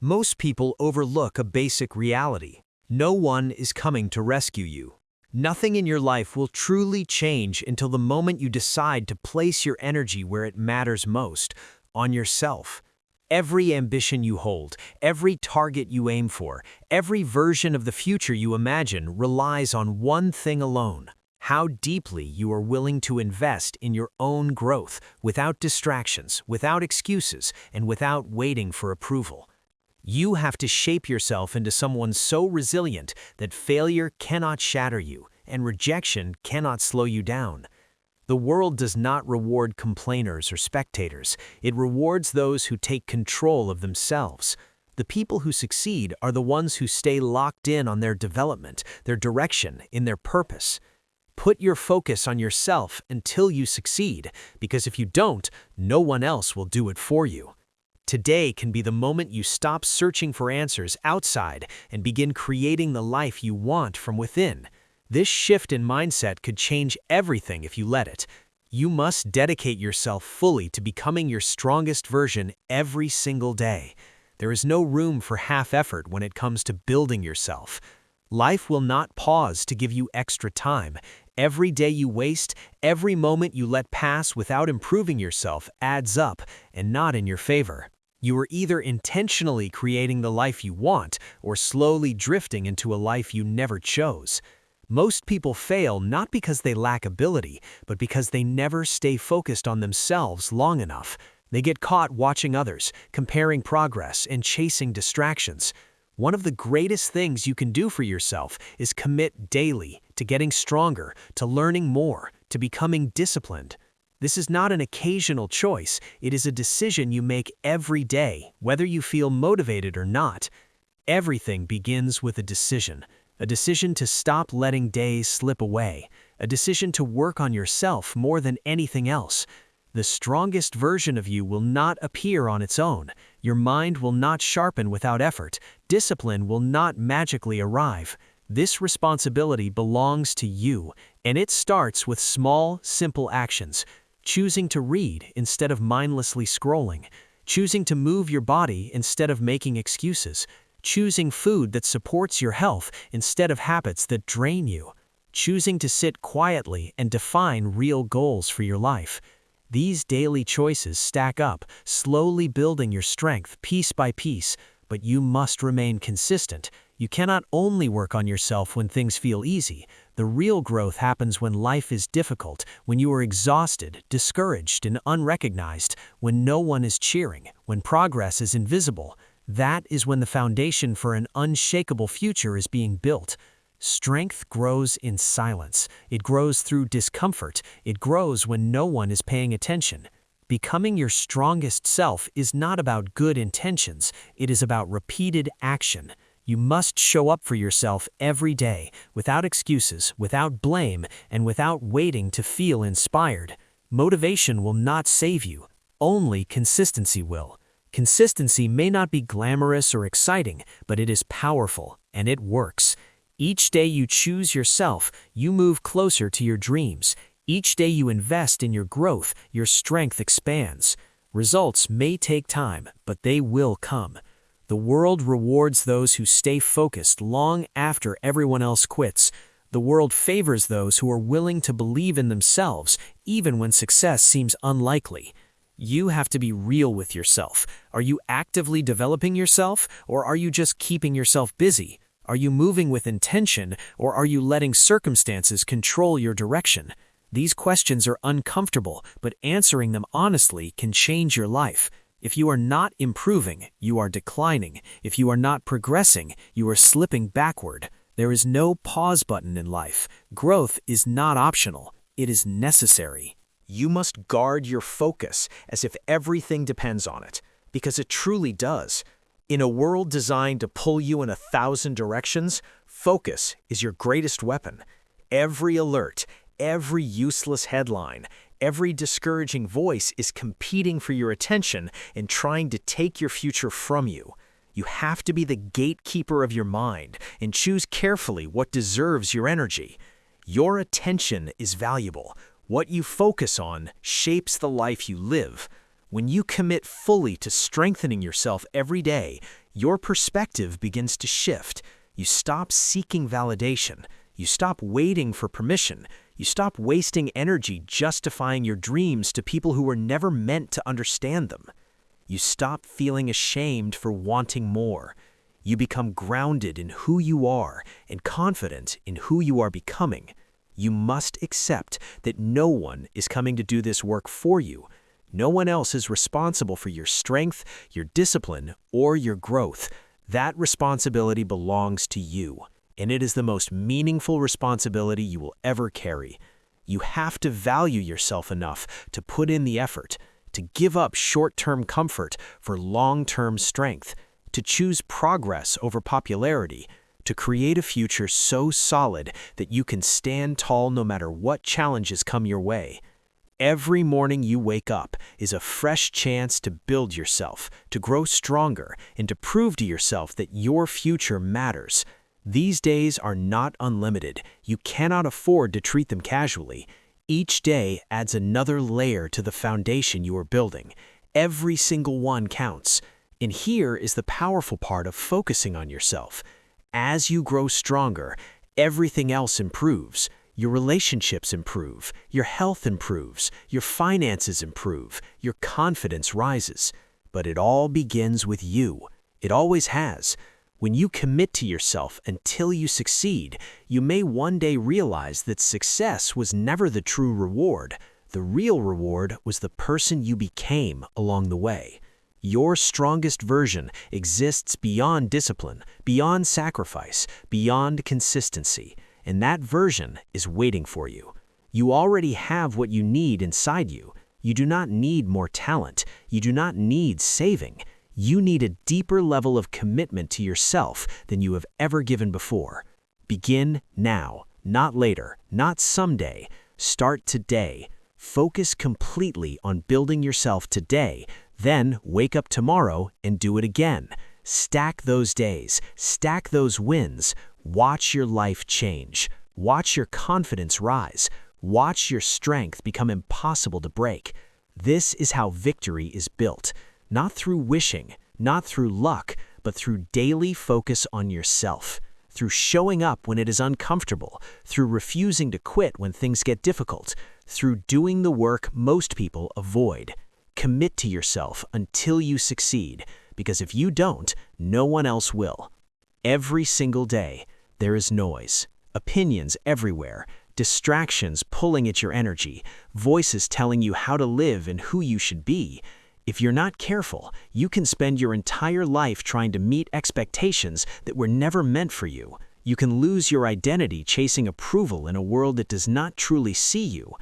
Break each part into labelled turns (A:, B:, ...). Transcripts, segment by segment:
A: Most people overlook a basic reality. No one is coming to rescue you. Nothing in your life will truly change until the moment you decide to place your energy where it matters most, on yourself. Every ambition you hold, every target you aim for, every version of the future you imagine relies on one thing alone: how deeply you are willing to invest in your own growth, without distractions, without excuses, and without waiting for approval. You have to shape yourself into someone so resilient that failure cannot shatter you and rejection cannot slow you down. The world does not reward complainers or spectators. It rewards those who take control of themselves. The people who succeed are the ones who stay locked in on their development, their direction, in their purpose. Put your focus on yourself until you succeed, because if you don't, no one else will do it for you. Today can be the moment you stop searching for answers outside and begin creating the life you want from within. This shift in mindset could change everything if you let it. You must dedicate yourself fully to becoming your strongest version every single day. There is no room for half effort when it comes to building yourself. Life will not pause to give you extra time. Every day you waste, every moment you let pass without improving yourself adds up and not in your favor. You are either intentionally creating the life you want or slowly drifting into a life you never chose. Most people fail not because they lack ability, but because they never stay focused on themselves long enough. They get caught watching others, comparing progress, and chasing distractions. One of the greatest things you can do for yourself is commit daily to getting stronger, to learning more, to becoming disciplined. This is not an occasional choice. It is a decision you make every day, whether you feel motivated or not. Everything begins with a decision to stop letting days slip away, a decision to work on yourself more than anything else. The strongest version of you will not appear on its own. Your mind will not sharpen without effort. Discipline will not magically arrive. This responsibility belongs to you, and it starts with small, simple actions. Choosing to read instead of mindlessly scrolling. Choosing to move your body instead of making excuses. Choosing food that supports your health instead of habits that drain you. Choosing to sit quietly and define real goals for your life. These daily choices stack up, slowly building your strength piece by piece, but you must remain consistent. You cannot only work on yourself when things feel easy. The real growth happens when life is difficult, when you are exhausted, discouraged, and unrecognized, when no one is cheering, when progress is invisible. That is when the foundation for an unshakable future is being built. Strength grows in silence. It grows through discomfort. It grows when no one is paying attention. Becoming your strongest self is not about good intentions. It is about repeated action. You must show up for yourself every day, without excuses, without blame, and without waiting to feel inspired. Motivation will not save you. Only consistency will. Consistency may not be glamorous or exciting, but it is powerful, and it works. Each day you choose yourself, you move closer to your dreams. Each day you invest in your growth, your strength expands. Results may take time, but they will come. The world rewards those who stay focused long after everyone else quits. The world favors those who are willing to believe in themselves, even when success seems unlikely. You have to be real with yourself. Are you actively developing yourself, or are you just keeping yourself busy? Are you moving with intention, or are you letting circumstances control your direction? These questions are uncomfortable, but answering them honestly can change your life. If you are not improving, you are declining. If you are not progressing, you are slipping backward. There is no pause button in life. Growth is not optional. It is necessary. You must guard your focus as if everything depends on it, because it truly does. In a world designed to pull you in 1,000 directions, focus is your greatest weapon. Every alert, every useless headline, every discouraging voice is competing for your attention and trying to take your future from you. You have to be the gatekeeper of your mind and choose carefully what deserves your energy. Your attention is valuable. What you focus on shapes the life you live. When you commit fully to strengthening yourself every day, your perspective begins to shift. You stop seeking validation. You stop waiting for permission. You stop wasting energy justifying your dreams to people who were never meant to understand them. You stop feeling ashamed for wanting more. You become grounded in who you are and confident in who you are becoming. You must accept that no one is coming to do this work for you. No one else is responsible for your strength, your discipline, or your growth. That responsibility belongs to you, and it is the most meaningful responsibility you will ever carry. You have to value yourself enough to put in the effort, to give up short-term comfort for long-term strength, to choose progress over popularity, to create a future so solid that you can stand tall no matter what challenges come your way. Every morning you wake up is a fresh chance to build yourself, to grow stronger, and to prove to yourself that your future matters. These days are not unlimited. You cannot afford to treat them casually. Each day adds another layer to the foundation you are building. Every single one counts. And here is the powerful part of focusing on yourself. As you grow stronger, everything else improves. Your relationships improve, your health improves, your finances improve, your confidence rises. But it all begins with you. It always has. When you commit to yourself until you succeed, you may one day realize that success was never the true reward. The real reward was the person you became along the way. Your strongest version exists beyond discipline, beyond sacrifice, beyond consistency. And that version is waiting for you. You already have what you need inside you. You do not need more talent. You do not need saving. You need a deeper level of commitment to yourself than you have ever given before. Begin now, not later, not someday. Start today. Focus completely on building yourself today. Then wake up tomorrow and do it again. Stack those days. Stack those wins. Watch your life change. Watch your confidence rise. Watch your strength become impossible to break. This is how victory is built. Not through wishing, not through luck, but through daily focus on yourself. Through showing up when it is uncomfortable. Through refusing to quit when things get difficult. Through doing the work most people avoid. Commit to yourself until you succeed, because if you don't, no one else will. Every single day, there is noise, opinions everywhere, distractions pulling at your energy, voices telling you how to live and who you should be. If you're not careful, you can spend your entire life trying to meet expectations that were never meant for you. You can lose your identity chasing approval in a world that does not truly see you.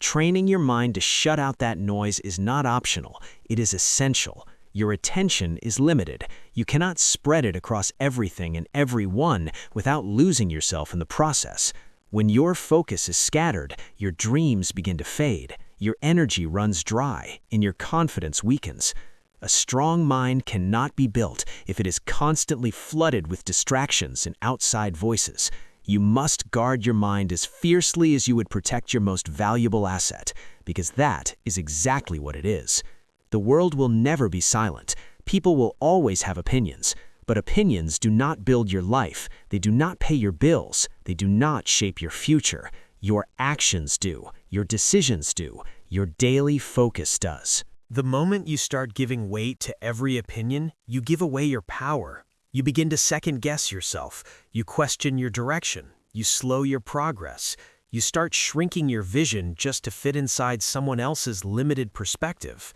A: Training your mind to shut out that noise is not optional, it is essential. Your attention is limited. You cannot spread it across everything and everyone without losing yourself in the process. When your focus is scattered, your dreams begin to fade, your energy runs dry, and your confidence weakens. A strong mind cannot be built if it is constantly flooded with distractions and outside voices. You must guard your mind as fiercely as you would protect your most valuable asset, because that is exactly what it is. The world will never be silent. People will always have opinions. But opinions do not build your life. They do not pay your bills. They do not shape your future. Your actions do. Your decisions do. Your daily focus does. The moment you start giving weight to every opinion, you give away your power. You begin to second-guess yourself. You question your direction. You slow your progress. You start shrinking your vision just to fit inside someone else's limited perspective.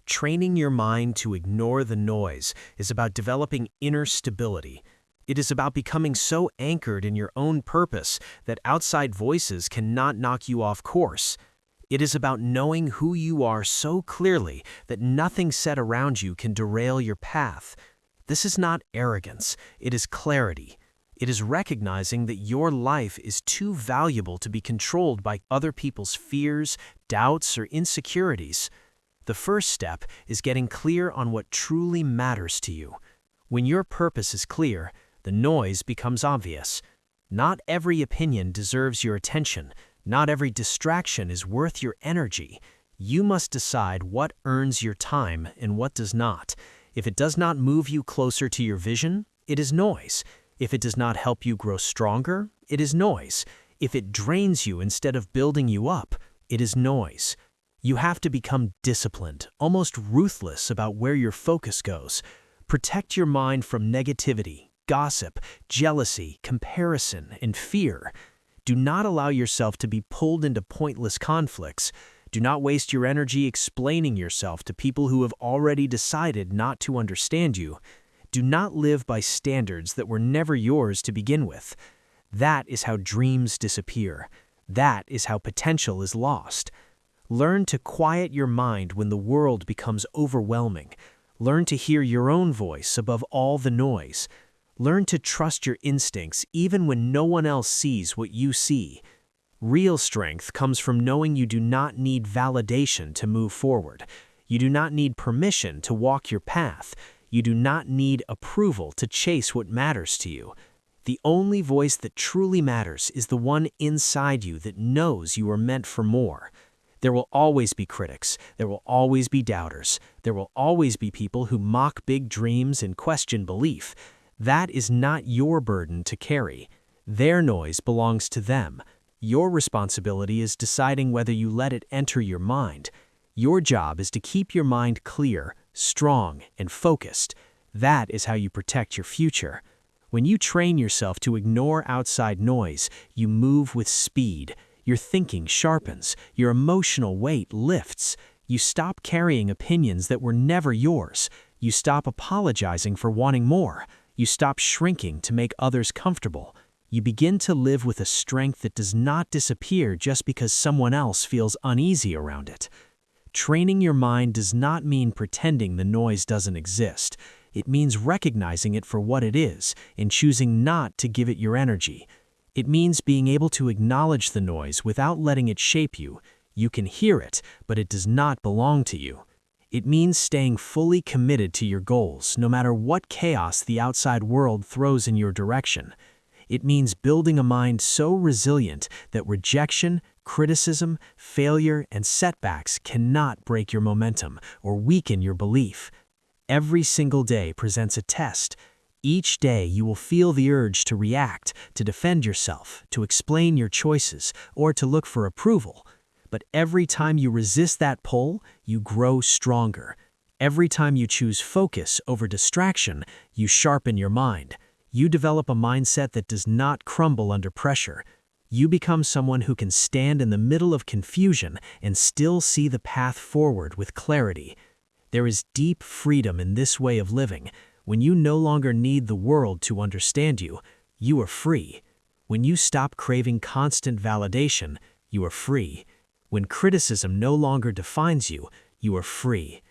A: Training your mind to ignore the noise is about developing inner stability. It is about becoming so anchored in your own purpose that outside voices cannot knock you off course. It is about knowing who you are so clearly that nothing said around you can derail your path. This is not arrogance, it is clarity. It is recognizing that your life is too valuable to be controlled by other people's fears, doubts, or insecurities. The first step is getting clear on what truly matters to you. When your purpose is clear, the noise becomes obvious. Not every opinion deserves your attention. Not every distraction is worth your energy. You must decide what earns your time and what does not. If it does not move you closer to your vision, it is noise. If it does not help you grow stronger, it is noise. If it drains you instead of building you up, it is noise. You have to become disciplined, almost ruthless about where your focus goes. Protect your mind from negativity, gossip, jealousy, comparison, and fear. Do not allow yourself to be pulled into pointless conflicts. Do not waste your energy explaining yourself to people who have already decided not to understand you. Do not live by standards that were never yours to begin with. That is how dreams disappear. That is how potential is lost. Learn to quiet your mind when the world becomes overwhelming. Learn to hear your own voice above all the noise. Learn to trust your instincts even when no one else sees what you see. Real strength comes from knowing you do not need validation to move forward. You do not need permission to walk your path. You do not need approval to chase what matters to you. The only voice that truly matters is the one inside you that knows you are meant for more. There will always be critics. There will always be doubters. There will always be people who mock big dreams and question belief. That is not your burden to carry. Their noise belongs to them. Your responsibility is deciding whether you let it enter your mind. Your job is to keep your mind clear, strong, and focused. That is how you protect your future. When you train yourself to ignore outside noise, you move with speed. Your thinking sharpens. Your emotional weight lifts. You stop carrying opinions that were never yours. You stop apologizing for wanting more. You stop shrinking to make others comfortable. You begin to live with a strength that does not disappear just because someone else feels uneasy around it. Training your mind does not mean pretending the noise doesn't exist. It means recognizing it for what it is and choosing not to give it your energy. It means being able to acknowledge the noise without letting it shape you. You can hear it, but it does not belong to you. It means staying fully committed to your goals, no matter what chaos the outside world throws in your direction. It means building a mind so resilient that rejection, criticism, failure, and setbacks cannot break your momentum or weaken your belief. Every single day presents a test. Each day you will feel the urge to react, to defend yourself, to explain your choices, or to look for approval. But every time you resist that pull, you grow stronger. Every time you choose focus over distraction, you sharpen your mind. You develop a mindset that does not crumble under pressure. You become someone who can stand in the middle of confusion and still see the path forward with clarity. There is deep freedom in this way of living. When you no longer need the world to understand you, you are free. When you stop craving constant validation, you are free. When criticism no longer defines you, you are free.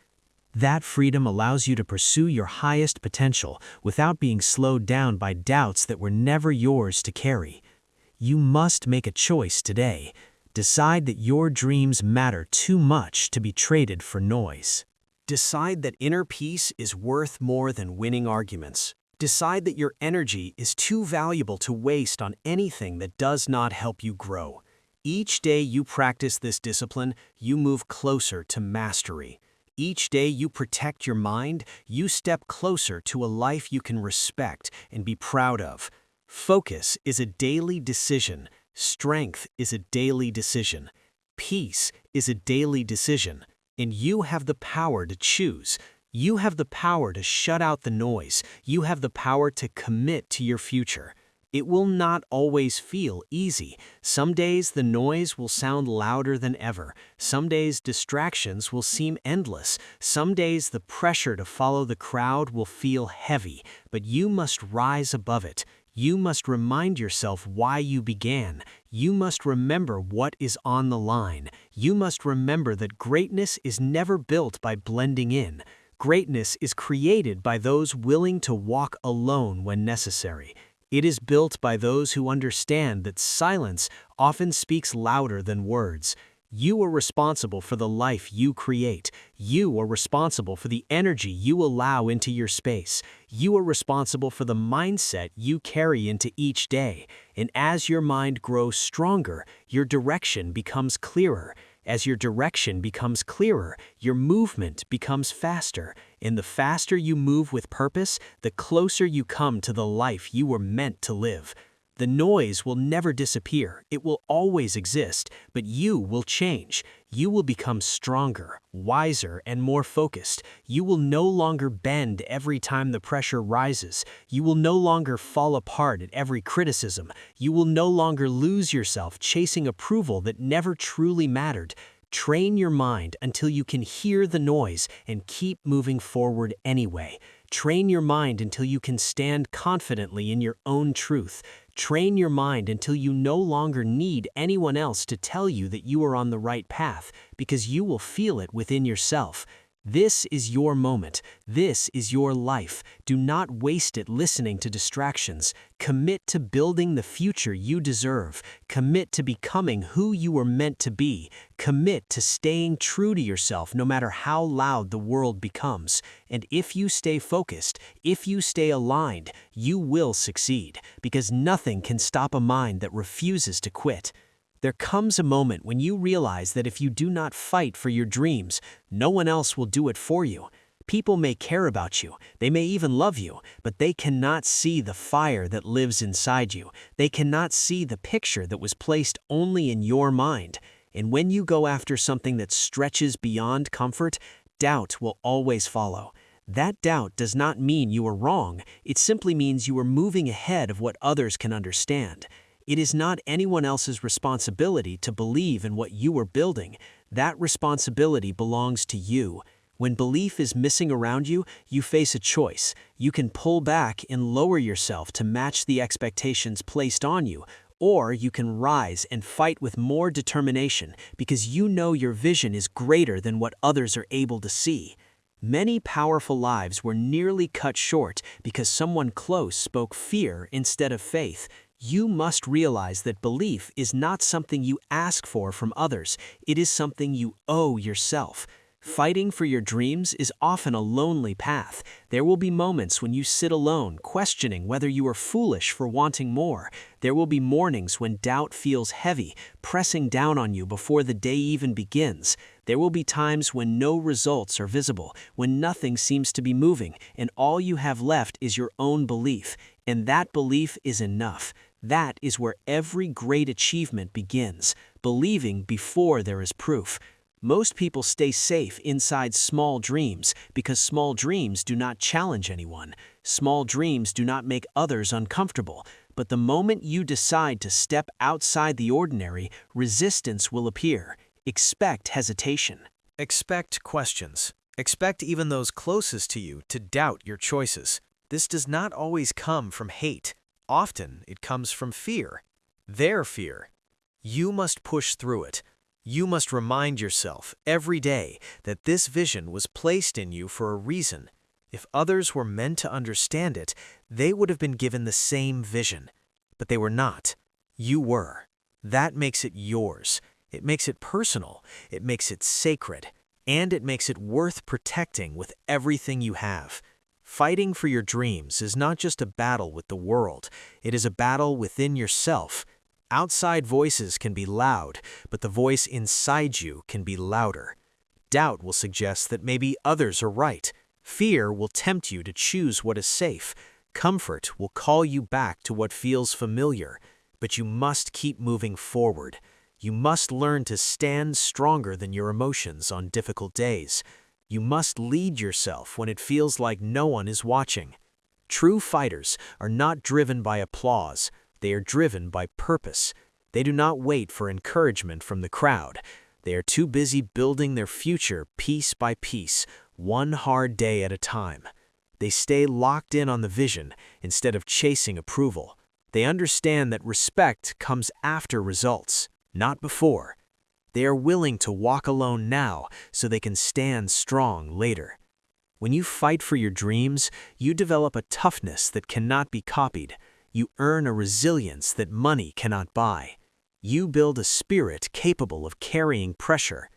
A: That freedom allows you to pursue your highest potential without being slowed down by doubts that were never yours to carry. You must make a choice today. Decide that your dreams matter too much to be traded for noise. Decide that inner peace is worth more than winning arguments. Decide that your energy is too valuable to waste on anything that does not help you grow. Each day you practice this discipline, you move closer to mastery. Each day you protect your mind, you step closer to a life you can respect and be proud of. Focus is a daily decision. Strength is a daily decision. Peace is a daily decision. And you have the power to choose. You have the power to shut out the noise. You have the power to commit to your future. It will not always feel easy. Some days the noise will sound louder than ever. Some days distractions will seem endless. Some days the pressure to follow the crowd will feel heavy. But you must rise above it. You must remind yourself why you began. You must remember what is on the line. You must remember that greatness is never built by blending in. Greatness is created by those willing to walk alone when necessary. It is built by those who understand that silence often speaks louder than words. You are responsible for the life you create. You are responsible for the energy you allow into your space. You are responsible for the mindset you carry into each day. And as your mind grows stronger, your direction becomes clearer. As your direction becomes clearer, your movement becomes faster. And the faster you move with purpose, the closer you come to the life you were meant to live. The noise will never disappear, it will always exist, but you will change. You will become stronger, wiser, and more focused. You will no longer bend every time the pressure rises. You will no longer fall apart at every criticism. You will no longer lose yourself chasing approval that never truly mattered. Train your mind until you can hear the noise and keep moving forward anyway. Train your mind until you can stand confidently in your own truth. Train your mind until you no longer need anyone else to tell you that you are on the right path, because you will feel it within yourself. This is your moment. This is your life. Do not waste it listening to distractions. Commit to building the future you deserve. Commit to becoming who you were meant to be. Commit to staying true to yourself no matter how loud the world becomes. And if you stay focused, if you stay aligned, you will succeed, because nothing can stop a mind that refuses to quit. There comes a moment when you realize that if you do not fight for your dreams, no one else will do it for you. People may care about you, they may even love you, but they cannot see the fire that lives inside you. They cannot see the picture that was placed only in your mind. And when you go after something that stretches beyond comfort, doubt will always follow. That doubt does not mean you are wrong, it simply means you are moving ahead of what others can understand. It is not anyone else's responsibility to believe in what you are building. That responsibility belongs to you. When belief is missing around you, you face a choice. You can pull back and lower yourself to match the expectations placed on you, or you can rise and fight with more determination because you know your vision is greater than what others are able to see. Many powerful lives were nearly cut short because someone close spoke fear instead of faith. You must realize that belief is not something you ask for from others, it is something you owe yourself. Fighting for your dreams is often a lonely path. There will be moments when you sit alone, questioning whether you are foolish for wanting more. There will be mornings when doubt feels heavy, pressing down on you before the day even begins. There will be times when no results are visible, when nothing seems to be moving, and all you have left is your own belief. And that belief is enough. That is where every great achievement begins, believing before there is proof. Most people stay safe inside small dreams because small dreams do not challenge anyone. Small dreams do not make others uncomfortable. But the moment you decide to step outside the ordinary, resistance will appear. Expect hesitation.
B: Expect questions. Expect even those closest to you to doubt your choices. This does not always come from hate. Often it comes from fear. Their fear. You must push through it. You must remind yourself every day that this vision was placed in you for a reason. If others were meant to understand it, they would have been given the same vision. But they were not. You were. That makes it yours. It makes it personal. It makes it sacred. And it makes it worth protecting with everything you have. Fighting for your dreams is not just a battle with the world. It is a battle within yourself. Outside voices can be loud, but the voice inside you can be louder. Doubt will suggest that maybe others are right. Fear will tempt you to choose what is safe. Comfort will call you back to what feels familiar. But you must keep moving forward. You must learn to stand stronger than your emotions on difficult days. You must lead yourself when it feels like no one is watching. True fighters are not driven by applause. They are driven by purpose. They do not wait for encouragement from the crowd. They are too busy building their future piece by piece, one hard day at a time. They stay locked in on the vision instead of chasing approval. They understand that respect comes after results, not before. They are willing to walk alone now so they can stand strong later. When you fight for your dreams, you develop a toughness that cannot be copied. You earn a resilience that money cannot buy. You build a spirit capable of carrying pressure.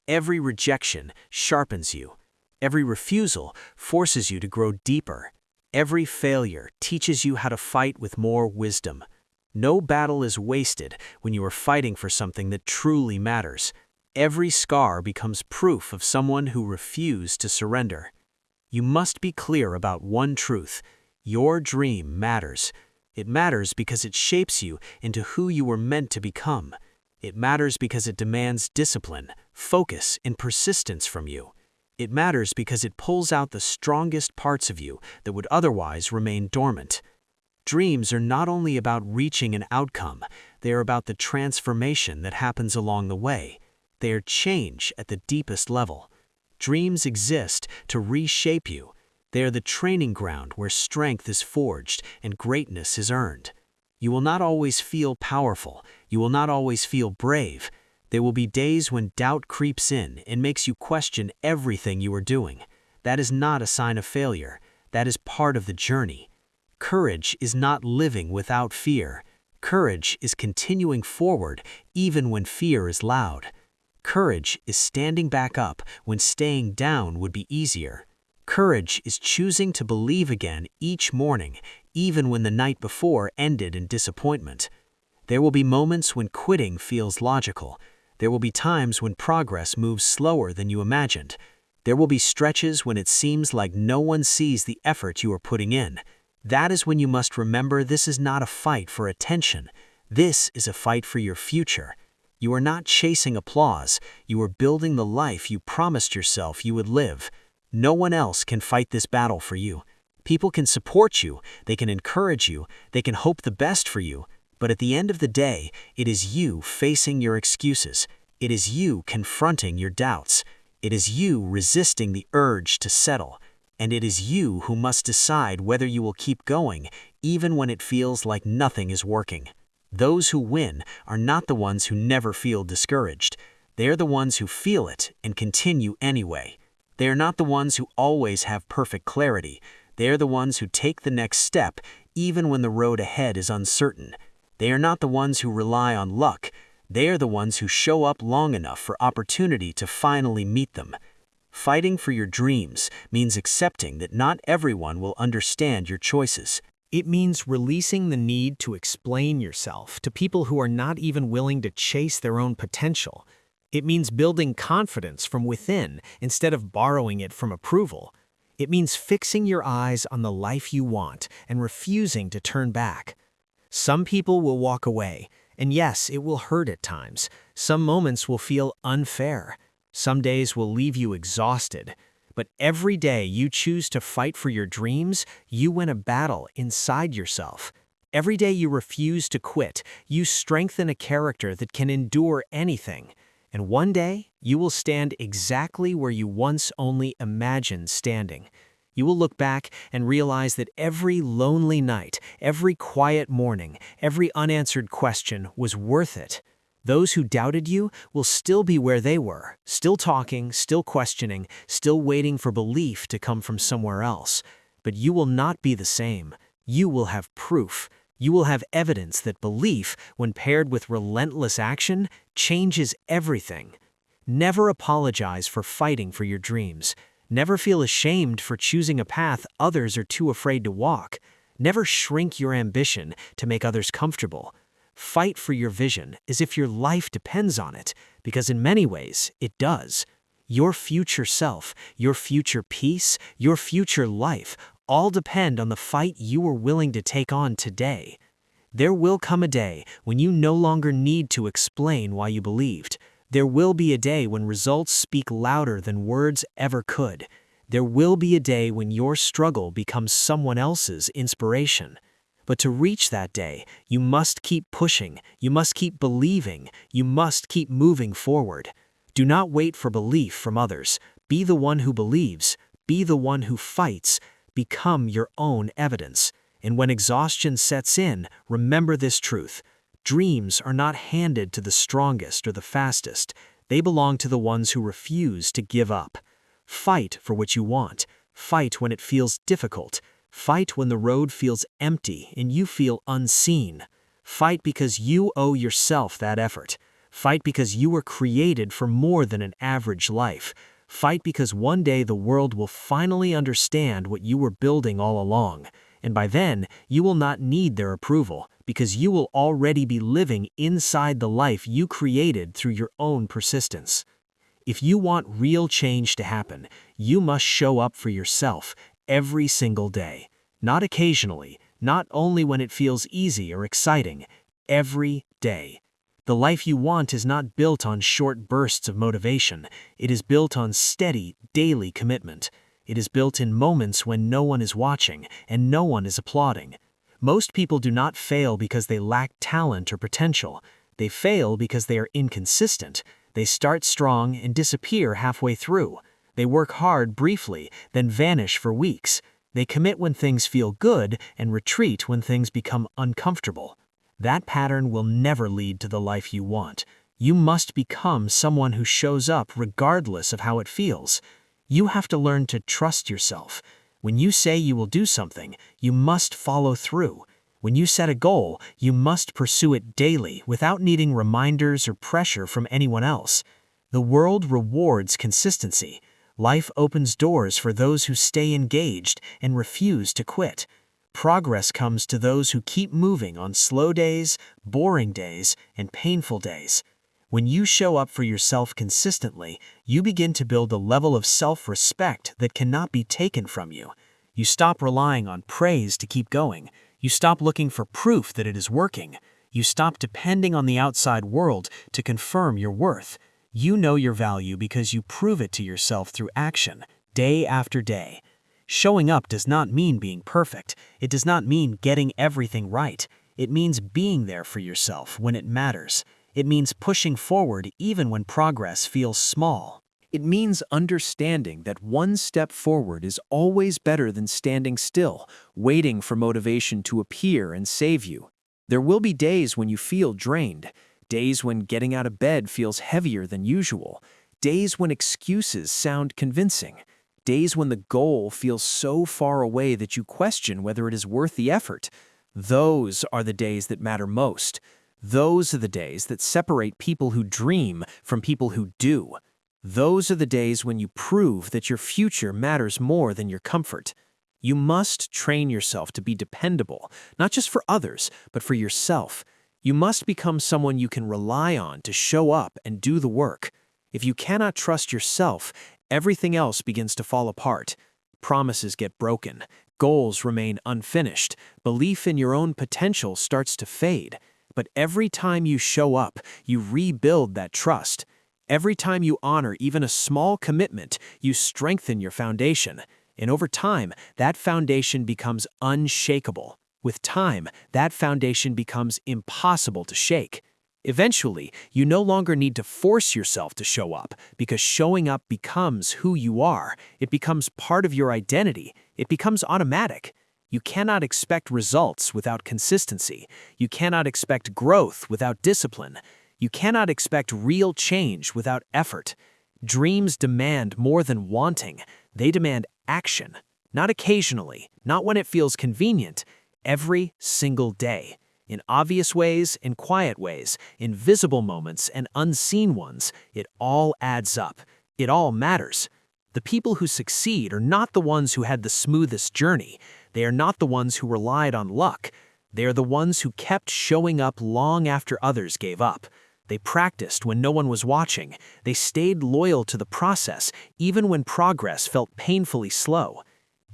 B: Every rejection sharpens you. Every refusal forces you to grow deeper. Every failure teaches you how to fight with more wisdom. No battle is wasted when you are fighting for something that truly matters. Every scar becomes proof of someone who refused to surrender. You must be clear about one truth. Your dream matters. It matters because it shapes you into who you were meant to become. It matters because it demands discipline, focus, and persistence from you. It matters because it pulls out the strongest parts of you that would otherwise remain dormant. Dreams are not only about reaching an outcome, they are about the transformation that happens along the way. They are change at the deepest level. Dreams exist to reshape you. They are the training ground where strength is forged and greatness is earned. You will not always feel powerful. You will not always feel brave. There will be days when doubt creeps in and makes you question everything you are doing. That is not a sign of failure. That is part of the journey. Courage is not living without fear. Courage is continuing forward even when fear is loud. Courage is standing back up when staying down would be easier. Courage is choosing to believe again each morning, even when the night before ended in disappointment. There will be moments when quitting feels logical. There will be times when progress moves slower than you imagined. There will be stretches when it seems like no one sees the effort you are putting in. That is when you must remember this is not a fight for attention. This is a fight for your future. You are not chasing applause. You are building the life you promised yourself you would live. No one else can fight this battle for you. People can support you, they can encourage you, they can hope the best for you, but at the end of the day, it is you facing your excuses. It is you confronting your doubts. It is you resisting the urge to settle. And it is you who must decide whether you will keep going, even when it feels like nothing is working. Those who win are not the ones who never feel discouraged. They are the ones who feel it and continue anyway. They are not the ones who always have perfect clarity. They are the ones who take the next step even when the road ahead is uncertain. They are not the ones who rely on luck. They are the ones who show up long enough for opportunity to finally meet them. Fighting for your dreams means accepting that not everyone will understand your choices.
A: It means releasing the need to explain yourself to people who are not even willing to chase their own potential. It means building confidence from within instead of borrowing it from approval. It means fixing your eyes on the life you want and refusing to turn back. Some people will walk away, and yes, it will hurt at times. Some moments will feel unfair. Some days will leave you exhausted. But every day you choose to fight for your dreams, you win a battle inside yourself. Every day you refuse to quit, you strengthen a character that can endure anything. And one day, you will stand exactly where you once only imagined standing. You will look back and realize that every lonely night, every quiet morning, every unanswered question was worth it. Those who doubted you will still be where they were, still talking, still questioning, still waiting for belief to come from somewhere else. But you will not be the same. You will have proof. You will have evidence that belief, when paired with relentless action, changes everything. Never apologize for fighting for your dreams. Never feel ashamed for choosing a path others are too afraid to walk. Never shrink your ambition to make others comfortable. Fight for your vision as if your life depends on it, because in many ways, it does. Your future self, your future peace, your future life all depend on the fight you are willing to take on today. There will come a day when you no longer need to explain why you believed. There will be a day when results speak louder than words ever could. There will be a day when your struggle becomes someone else's inspiration. But to reach that day, you must keep pushing, you must keep believing, you must keep moving forward. Do not wait for belief from others. Be the one who believes, be the one who fights, become your own evidence. And when exhaustion sets in, remember this truth. Dreams are not handed to the strongest or the fastest. They belong to the ones who refuse to give up. Fight for what you want. Fight when it feels difficult. Fight when the road feels empty and you feel unseen. Fight because you owe yourself that effort. Fight because you were created for more than an average life. Fight because one day the world will finally understand what you were building all along. And by then, you will not need their approval,
C: because you will already be living inside the life you created through your own persistence. If you want real change to happen, you must show up for yourself every single day. Not occasionally, not only when it feels easy or exciting, every day. The life you want is not built on short bursts of motivation. It is built on steady, daily commitment. It is built in moments when no one is watching and no one is applauding. Most people do not fail because they lack talent or potential. They fail because they are inconsistent. They start strong and disappear halfway through. They work hard briefly, then vanish for weeks. They commit when things feel good and retreat when things become uncomfortable. That pattern will never lead to the life you want. You must become someone who shows up regardless of how it feels. You have to learn to trust yourself. When you say you will do something, you must follow through. When you set a goal, you must pursue it daily without needing reminders or pressure from anyone else. The world rewards consistency. Life opens doors for those who stay engaged and refuse to quit. Progress comes to those who keep moving on slow days, boring days, and painful days. When you show up for yourself consistently, you begin to build a level of self-respect that cannot be taken from you. You stop relying on praise to keep going. You stop looking for proof that it is working. You stop depending on the outside world to confirm your worth. You know your value because you prove it to yourself through action, day after day. Showing up does not mean being perfect. It does not mean getting everything right. It means being there for yourself when it matters. It means pushing forward even when progress feels small.
A: It means understanding that one step forward is always better than standing still, waiting for motivation to appear and save you. There will be days when you feel drained, days when getting out of bed feels heavier than usual, days when excuses sound convincing, days when the goal feels so far away that you question whether it is worth the effort. Those are the days that matter most. Those are the days that separate people who dream from people who do. Those are the days when you prove that your future matters more than your comfort. You must train yourself to be dependable, not just for others, but for yourself. You must become someone you can rely on to show up and do the work. If you cannot trust yourself, everything else begins to fall apart. Promises get broken. Goals remain unfinished. Belief in your own potential starts to fade. But every time you show up, you rebuild that trust. Every time you honor even a small commitment, you strengthen your foundation. And over time, that foundation becomes unshakable. With time, that foundation becomes impossible to shake. Eventually, you no longer need to force yourself to show up, because showing up becomes who you are. It becomes part of your identity. It becomes automatic. You cannot expect results without consistency. You cannot expect growth without discipline. You cannot expect real change without effort. Dreams demand more than wanting. They demand action. Not occasionally, not when it feels convenient. Every single day. In obvious ways, in quiet ways, in visible moments and unseen ones, it all adds up. It all matters. The people who succeed are not the ones who had the smoothest journey. They are not the ones who relied on luck. They are the ones who kept showing up long after others gave up. They practiced when no one was watching. They stayed loyal to the process, even when progress felt painfully slow.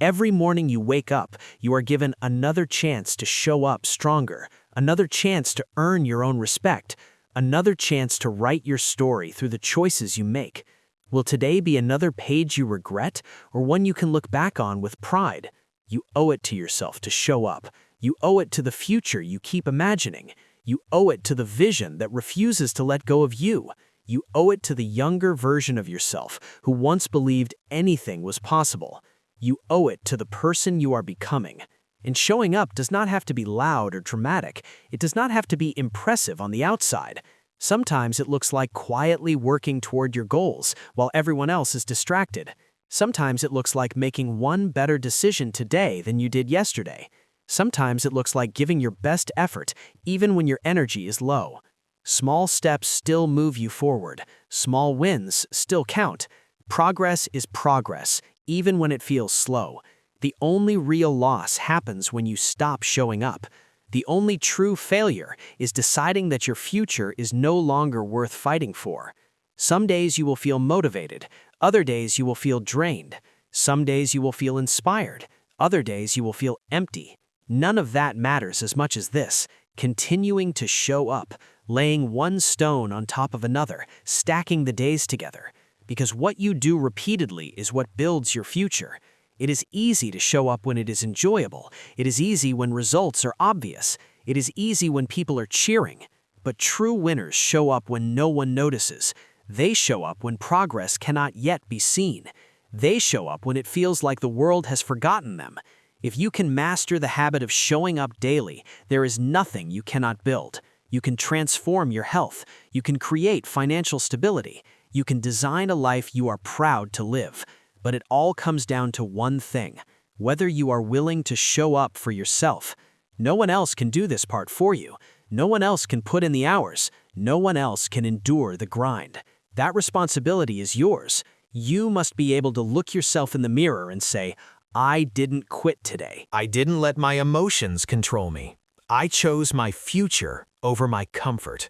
A: Every morning you wake up, you are given another chance to show up stronger, another chance to earn your own respect, another chance to write your story through the choices you make. Will today be another page you regret, or one you can look back on with pride? You owe it to yourself to show up. You owe it to the future you keep imagining. You owe it to the vision that refuses to let go of you. You owe it to the younger version of yourself who once believed anything was possible. You owe it to the person you are becoming. And showing up does not have to be loud or dramatic. It does not have to be impressive on the outside. Sometimes it looks like quietly working toward your goals while everyone else is distracted. Sometimes it looks like making one better decision today than you did yesterday. Sometimes it looks like giving your best effort even when your energy is low. Small steps still move you forward. Small wins still count. Progress is progress, even when it feels slow. The only real loss happens when you stop showing up.
C: The only true failure is deciding that your future is no longer worth fighting for. Some days you will feel motivated, other days you will feel drained. Some days you will feel inspired, other days you will feel empty. None of that matters as much as this: continuing to show up, laying one stone on top of another, stacking the days together. Because what you do repeatedly is what builds your future. It is easy to show up when it is enjoyable. It is easy when results are obvious. It is easy when people are cheering. But true winners show up when no one notices. They show up when progress cannot yet be seen. They show up when it feels like the world has forgotten them. If you can master the habit of showing up daily, there is nothing you cannot build. You can transform your health. You can create financial stability. You can design a life you are proud to live. But it all comes down to one thing: whether you are willing to show up for yourself. No one else can do this part for you. No one else can put in the hours. No one else can endure the grind. That responsibility is yours. You must be able to look yourself in the mirror and say, "I didn't quit today.
A: I didn't let my emotions control me. I chose my future over my comfort."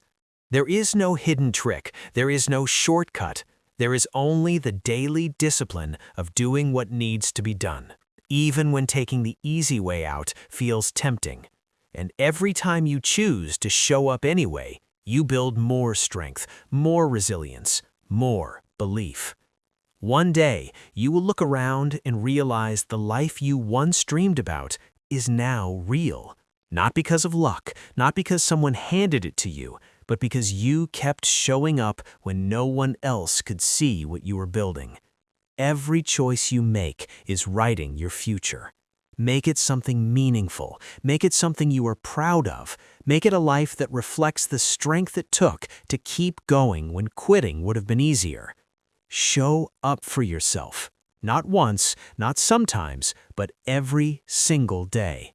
A: There is no hidden trick. There is no shortcut. There is only the daily discipline of doing what needs to be done, even when taking the easy way out feels tempting. And every time you choose to show up anyway, you build more strength, more resilience, more belief. One day, you will look around and realize the life you once dreamed about is now real. Not because of luck, not because someone handed it to you, but because you kept showing up when no one else could see what you were building. Every choice you make is writing your future. Make it something meaningful. Make it something you are proud of. Make it a life that reflects the strength it took to keep going when quitting would have been easier. Show up for yourself. Not once, not sometimes, but every single day.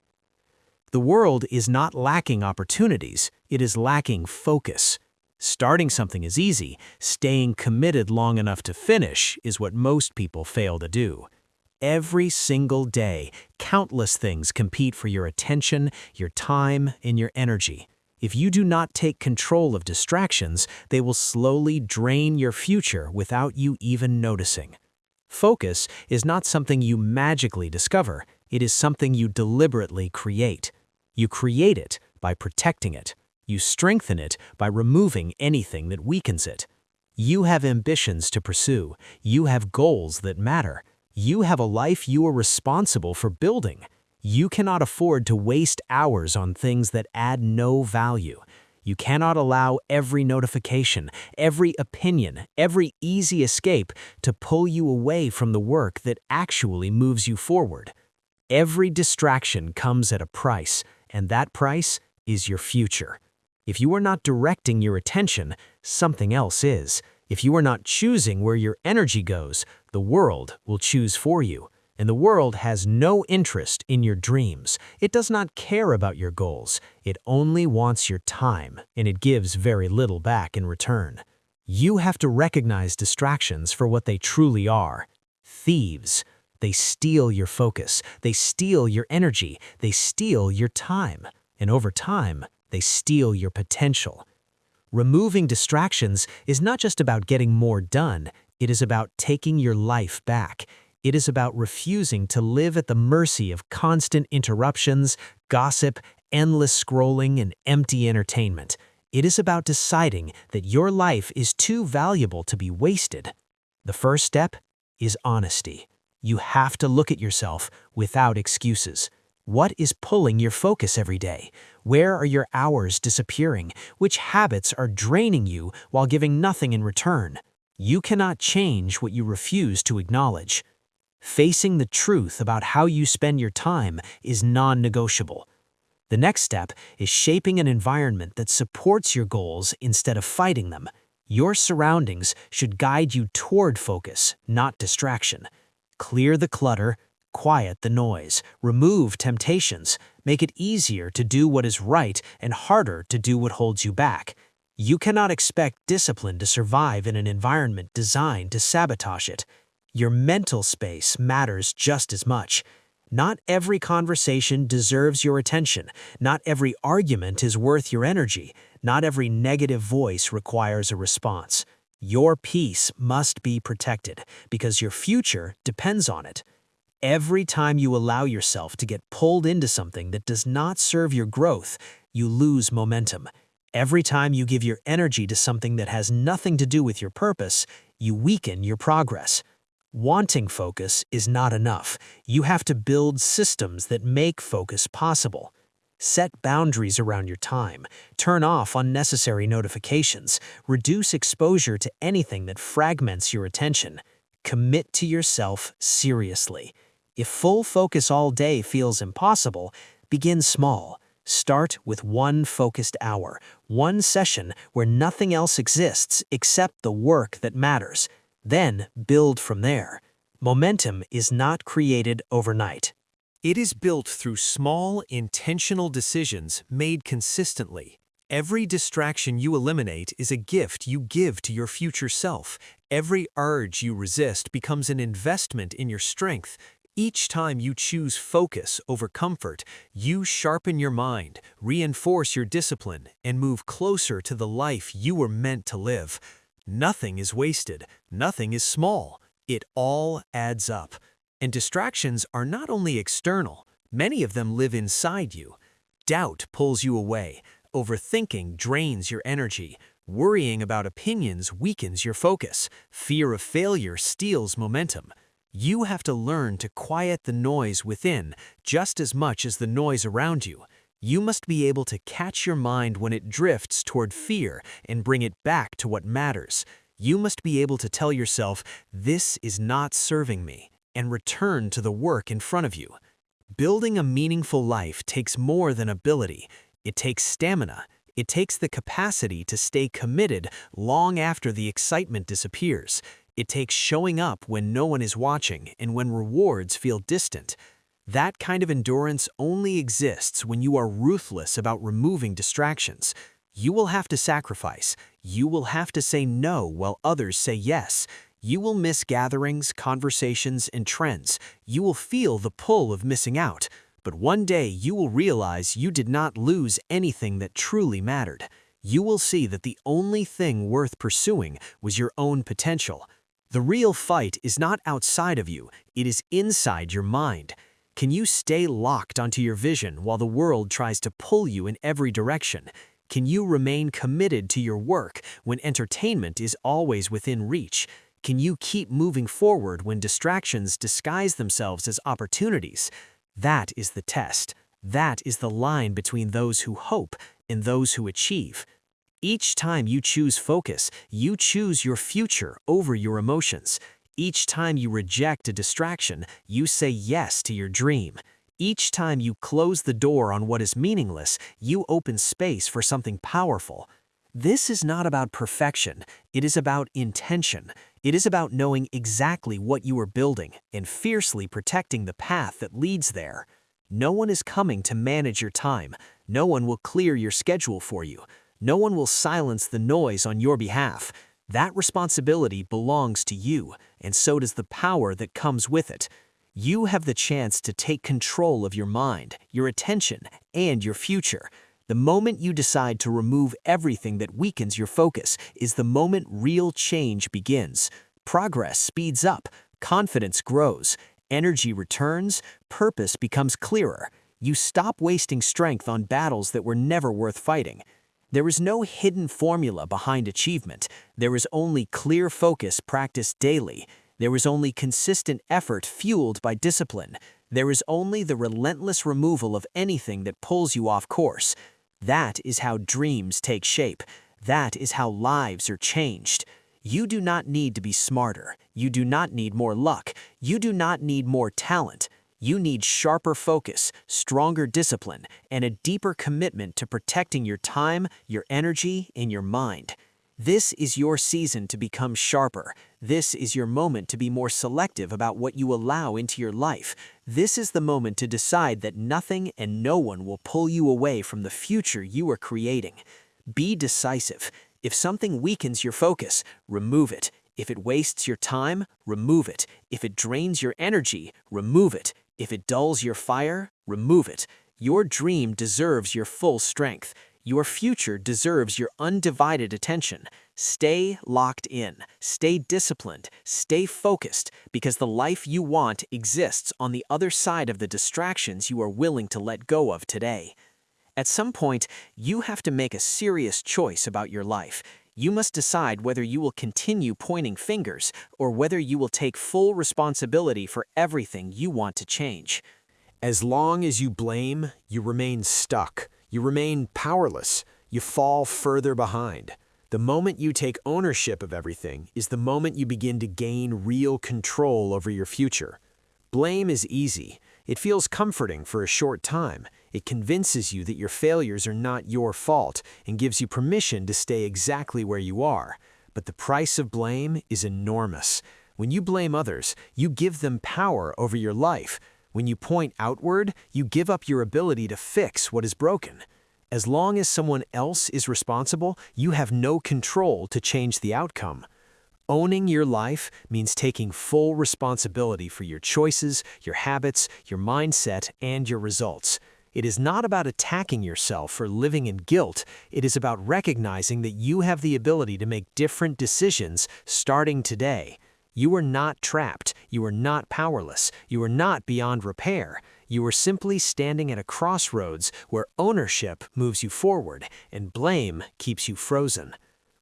A: The world is not lacking opportunities, it is lacking focus. Starting something is easy. Staying committed long enough to finish is what most people fail to do. Every single day, countless things compete for your attention, your time, and your energy. If you do not take control of distractions, they will slowly drain your future without you even noticing. Focus is not something you magically discover. It is something you deliberately create. You create it by protecting it. You strengthen it by removing anything that weakens it. You have ambitions to pursue. You have goals that matter. You have a life you are responsible for building. You cannot afford to waste hours on things that add no value. You cannot allow every notification, every opinion, every easy escape to pull you away from the work that actually moves you forward. Every distraction comes at a price, and that price is your future. If you are not directing your attention, something else is. If you are not choosing where your energy goes, the world will choose for you. And the world has no interest in your dreams. It does not care about your goals. It only wants your time, and it gives very little back in return. You have to recognize distractions for what they truly are: thieves. They steal your focus. They steal your energy. They steal your time. And over time, they steal your potential. Removing distractions is not just about getting more done. It is about taking your life back. It is about refusing to live at the mercy of constant interruptions, gossip, endless scrolling, and empty entertainment. It is about deciding that your life is too valuable to be wasted. The first step is honesty. You have to look at yourself without excuses. What is pulling your focus every day? Where are your hours disappearing? Which habits are draining you while giving nothing in return? You cannot change what you refuse to acknowledge. Facing the truth about how you spend your time is non-negotiable. The next step is shaping an environment that supports your goals instead of fighting them. Your surroundings should guide you toward focus, not distraction. Clear the clutter, quiet the noise, remove temptations, make it easier to do what is right and harder to do what holds you back. You cannot expect discipline to survive in an environment designed to sabotage it. Your mental space matters just as much.
C: Not every conversation deserves your attention. Not every argument is worth your energy. Not every negative voice requires a response. Your peace must be protected because your future depends on it. Every time you allow yourself to get pulled into something that does not serve your growth, you lose momentum. Every time you give your energy to something that has nothing to do with your purpose, you weaken your progress. Wanting focus is not enough. You have to build systems that make focus possible. Set boundaries around your time. Turn off unnecessary notifications. Reduce exposure to anything that fragments your attention. Commit to yourself seriously. If full focus all day feels impossible, begin small. Start with one focused hour, one session where nothing else exists except the work that matters. Then build from there. Momentum is not created overnight.
A: It is built through small, intentional decisions made consistently. Every distraction you eliminate is a gift you give to your future self. Every urge you resist becomes an investment in your strength. Each time you choose focus over comfort, you sharpen your mind, reinforce your discipline, and move closer to the life you were meant to live. Nothing is wasted, nothing is small. It all adds up. And distractions are not only external, many of them live inside you. Doubt pulls you away, overthinking drains your energy, worrying about opinions weakens your focus, fear of failure steals momentum. You have to learn to quiet the noise within just as much as the noise around you. You must be able to catch your mind when it drifts toward fear and bring it back to what matters. You must be able to tell yourself, "This is not serving me," and return to the work in front of you. Building a meaningful life takes more than ability. It takes stamina. It takes the capacity to stay committed long after the excitement disappears. It takes showing up when no one is watching and when rewards feel distant. That kind of endurance only exists when you are ruthless about removing distractions. You will have to sacrifice. You will have to say no while others say yes. You will miss gatherings, conversations, and trends. You will feel the pull of missing out. But one day you will realize you did not lose anything that truly mattered. You will see that the only thing worth pursuing was your own potential. The real fight is not outside of you, it is inside your mind. Can you stay locked onto your vision while the world tries to pull you in every direction? Can you remain committed to your work when entertainment is always within reach? Can you keep moving forward when distractions disguise themselves as opportunities? That is the test. That is the line between those who hope and those who achieve. Each time you choose focus, you choose your future over your emotions. Each time you reject a distraction, you say yes to your dream. Each time you close the door on what is meaningless, you open space for something powerful. This is not about perfection, it is about intention. It is about knowing exactly what you are building and fiercely protecting the path that leads there. No one is coming to manage your time. No one will clear your schedule for you. No one will silence the noise on your behalf. That responsibility belongs to you, and so does the power that comes with it. You have the chance to take control of your mind, your attention, and your future. The moment you decide to remove everything that weakens your focus is the moment real change begins. Progress speeds up, confidence grows, energy returns, purpose becomes clearer. You stop wasting strength on battles that were never worth fighting. There is no hidden formula behind achievement. There is only clear focus practiced daily. There is only consistent effort fueled by discipline. There is only the relentless removal of anything that pulls you off course. That is how dreams take shape. That is how lives are changed. You do not need to be smarter. You do not need more luck. You do not need more talent. You need sharper focus, stronger discipline, and a deeper commitment to protecting your time, your energy, and your mind. This is your season to become sharper. This is your moment to be more selective about what you allow into your life. This is the moment to decide that nothing and no one will pull you away from the future you are creating. Be decisive. If something weakens your focus, remove it. If it wastes your time, remove it. If it drains your energy, remove it.
B: If it dulls your fire, remove it. Your dream deserves your full strength. Your future deserves your undivided attention. Stay locked in, stay disciplined, stay focused, because the life you want exists on the other side of the distractions you are willing to let go of today. At some point, you have to make a serious choice about your life. You must decide whether you will continue pointing fingers or whether you will take full responsibility for everything you want to change.
A: As long as you blame, you remain stuck. You remain powerless. You fall further behind. The moment you take ownership of everything is the moment you begin to gain real control over your future. Blame is easy. It feels comforting for a short time. It convinces you that your failures are not your fault and gives you permission to stay exactly where you are. But the price of blame is enormous. When you blame others, you give them power over your life. When you point outward, you give up your ability to fix what is broken. As long as someone else is responsible, you have no control to change the outcome. Owning your life means taking full responsibility for your choices, your habits, your mindset, and your results. It is not about attacking yourself for living in guilt. It is about recognizing that you have the ability to make different decisions starting today. You are not trapped. You are not powerless. You are not beyond repair. You are simply standing at a crossroads where ownership moves you forward and blame keeps you frozen.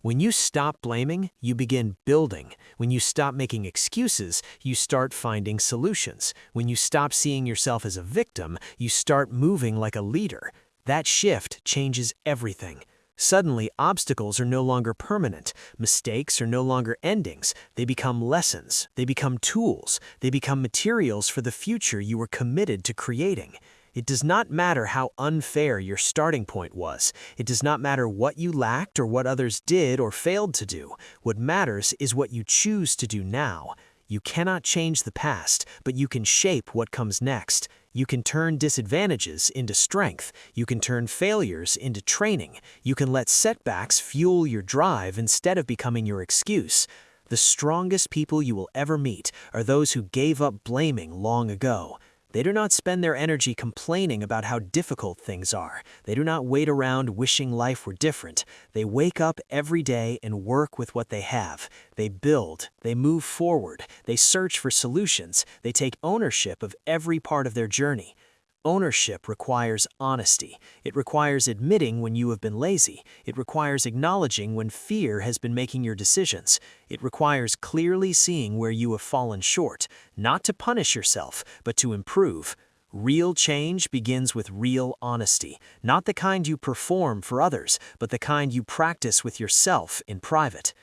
A: When you stop blaming, you begin building. When you stop making excuses, you start finding solutions. When you stop seeing yourself as a victim, you start moving like a leader. That shift changes everything. Suddenly, obstacles are no longer permanent. Mistakes are no longer endings. They become lessons. They become tools. They become materials for the future you were committed to creating. It does not matter how unfair your starting point was. It does not matter what you lacked or what others did or failed to do. What matters is what you choose to do now. You cannot change the past, but you can shape what comes next. You can turn disadvantages into strength. You can turn failures into training. You can let setbacks fuel your drive instead of becoming your excuse. The strongest people you will ever meet are those who gave up blaming long ago. They do not spend their energy complaining about how difficult things are. They do not wait around wishing life were different. They wake up every day and work with what they have. They build, they move forward, they search for solutions, they take ownership of every part of their journey. Ownership requires honesty. It requires admitting when you have been lazy. It requires acknowledging when fear has been making your decisions. It requires clearly seeing where you have fallen short, not to punish yourself, but to improve. Real change begins with real honesty, not the kind you perform for others, but the kind you practice with yourself in private.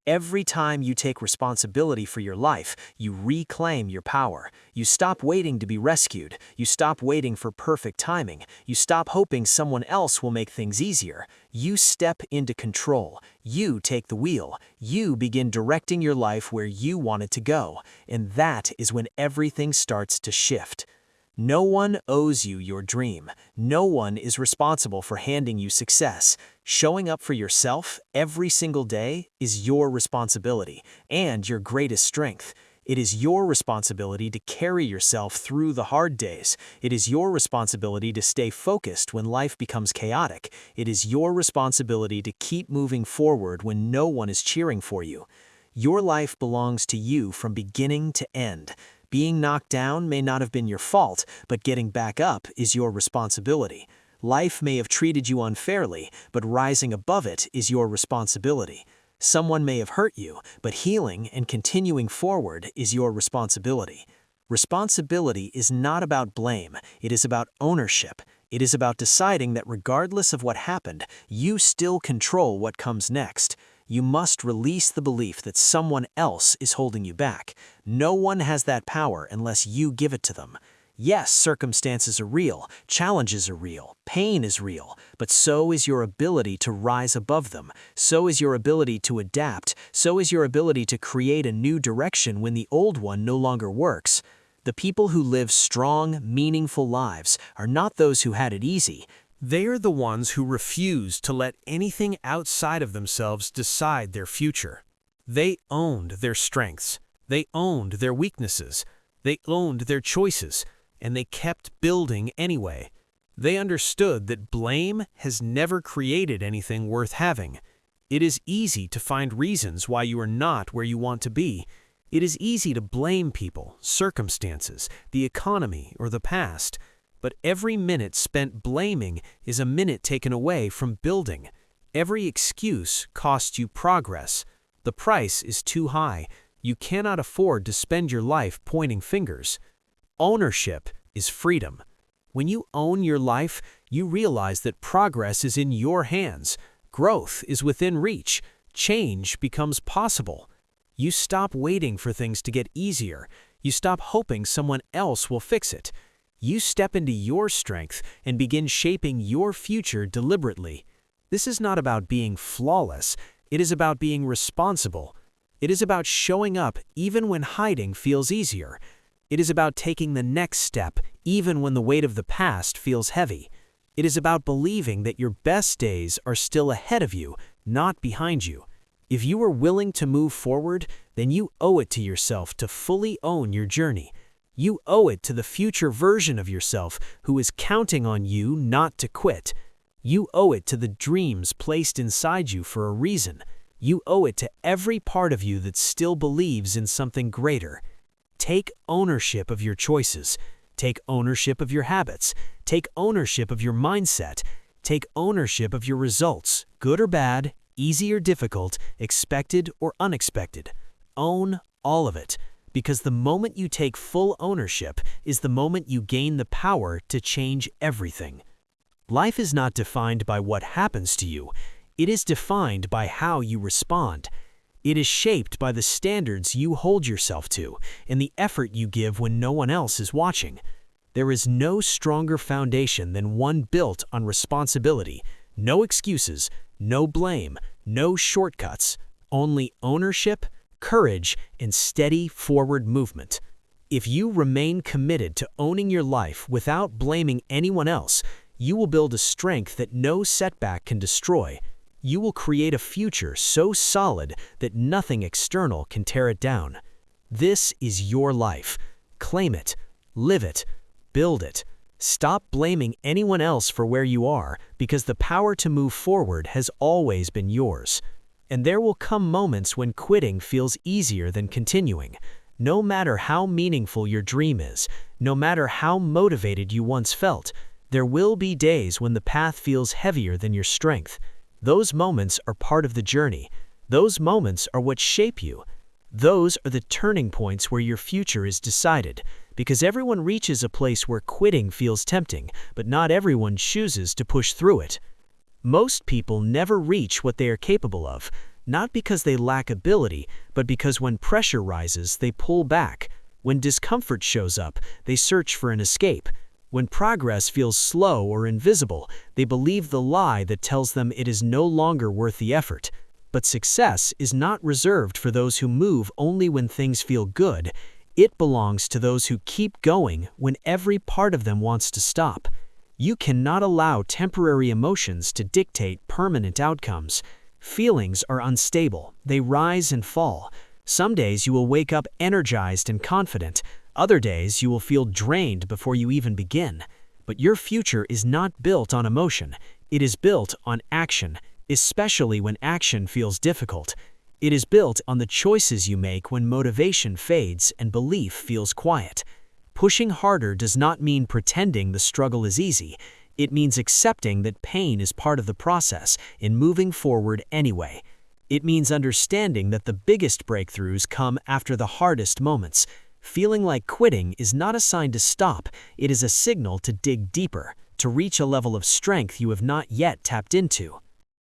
A: Every time you take responsibility for your life, you reclaim your power. You stop waiting to be rescued. You stop waiting for perfect timing. You stop hoping someone else will make things easier. You step into control. You take the wheel. You begin directing your life where you want it to go. And that is when everything starts to shift. No one owes you your dream. No one is responsible for handing you success. Showing up for yourself every single day is your responsibility and your greatest strength. It is your responsibility to carry yourself through the hard days. It is your responsibility to stay focused when life becomes chaotic. It is your responsibility to keep moving forward when no one is cheering for you. Your life belongs to you from beginning to end. Being knocked down may not have been your fault, but getting back up is your responsibility. Life may have treated you unfairly, but rising above it is your responsibility. Someone may have hurt you, but healing and continuing forward is your responsibility. Responsibility is not about blame, it is about ownership. It is about deciding that regardless of what happened, you still control what comes next. You must release the belief that someone else is holding you back. No one has that power unless you give it to them. Yes, circumstances are real, challenges are real, pain is real, but so is your ability to rise above them. So is your ability to adapt. So is your ability to create a new direction when the old one no longer works. The people who live strong, meaningful lives are not those who had it easy. They are the ones who refuse to let anything outside of themselves decide their future. They owned their strengths. They owned their weaknesses. They owned their choices.
B: and they kept building anyway. They understood that blame has never created anything worth having. It is easy to find reasons why you are not where you want to be. It is easy to blame people, circumstances, the economy, or the past. But every minute spent blaming is a minute taken away from building. Every excuse costs you progress. The price is too high. You cannot afford to spend your life pointing fingers. Ownership is freedom. When you own your life, you realize that progress is in your hands. Growth is within reach. Change becomes possible. You stop waiting for things to get easier. You stop hoping someone else will fix it. You step into your strength and begin shaping your future deliberately. This is not about being flawless. It is about being responsible. It is about showing up even when hiding feels easier. It is about taking the next step even when the weight of the past feels heavy. It is about believing that your best days are still ahead of you, not behind you. If you are willing to move forward, then you owe it to yourself to fully own your journey. You owe it to the future version of yourself who is counting on you not to quit. You owe it to the dreams placed inside you for a reason. You owe it to every part of you that still believes in something greater. Take ownership of your choices. Take ownership of your habits. Take ownership of your mindset. Take ownership of your results, good or bad, easy or difficult, expected or unexpected. Own all of it, because the moment you take full ownership is the moment you gain the power to change everything. Life is not defined by what happens to you. It is defined by how you respond. It is shaped by the standards you hold yourself to and the effort you give when no one else is watching. There is no stronger foundation than one built on responsibility. No excuses, no blame, no shortcuts, only ownership, courage, and steady forward movement. If you remain committed to owning your life without blaming anyone else, you will build a strength that no setback can destroy. You will create a future so solid that nothing external can tear it down. This is your life. Claim it, live it, build it. Stop blaming anyone else for where you are, because the power to move forward has always been yours. And there will come moments when quitting feels easier than continuing. No matter how meaningful your dream is, no matter how motivated you once felt, there will be days when the path feels heavier than your strength. Those moments are part of the journey. Those moments are what shape you. Those are the turning points where your future is decided, because everyone reaches a place where quitting feels tempting, but not everyone chooses to push through it. Most people never reach what they are capable of, not because they lack ability, but because when pressure rises, they pull back. When discomfort shows up, they search for an escape. When progress feels slow or invisible, they believe the lie that tells them it is no longer worth the effort. But success is not reserved for those who move only when things feel good. It belongs to those who keep going when every part of them wants to stop. You cannot allow temporary emotions to dictate permanent outcomes. Feelings are unstable. They rise and fall. Some days you will wake up energized and confident. Other days you will feel drained before you even begin. But your future is not built on emotion. It is built on action, especially when action feels difficult. It is built on the choices you make when motivation fades and belief feels quiet. Pushing harder does not mean pretending the struggle is easy. It means accepting that pain is part of the process and moving forward anyway. It means understanding that the biggest breakthroughs come after the hardest moments. Feeling like quitting is not a sign to stop. It is a signal to dig deeper, to reach a level of strength you have not yet tapped into.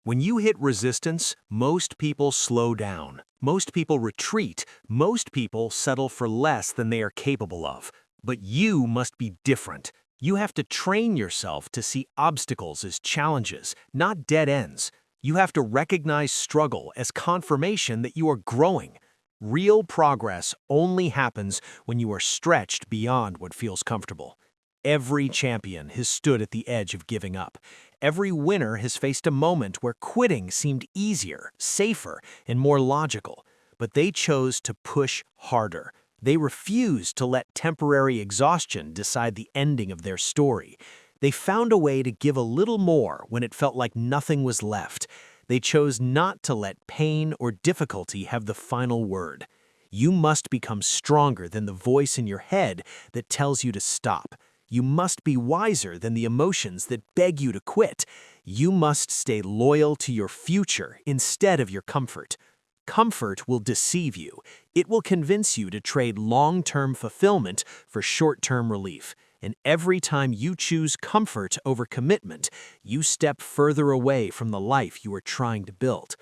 A: When you hit resistance, most people slow down. Most people retreat. Most people settle for less than they are capable of. But you must be different. You have to train yourself to see obstacles as challenges, not dead ends. You have to recognize struggle as confirmation that you are growing. Real progress only happens when you are stretched beyond what feels comfortable. Every champion has stood at the edge of giving up. Every winner has faced a moment where quitting seemed easier, safer, and more logical. But they chose to push harder. They refused to let temporary exhaustion decide the ending of their story. They found a way to give a little more when it felt like nothing was left. They chose not to let pain or difficulty have the final word. You must become stronger than the voice in your head that tells you to stop. You must be wiser than the emotions that beg you to quit. You must stay loyal to your future instead of your comfort. Comfort will deceive you. It will convince you to trade long-term fulfillment for short-term relief. And every time you choose comfort over commitment, you step further away from the life you are trying to build.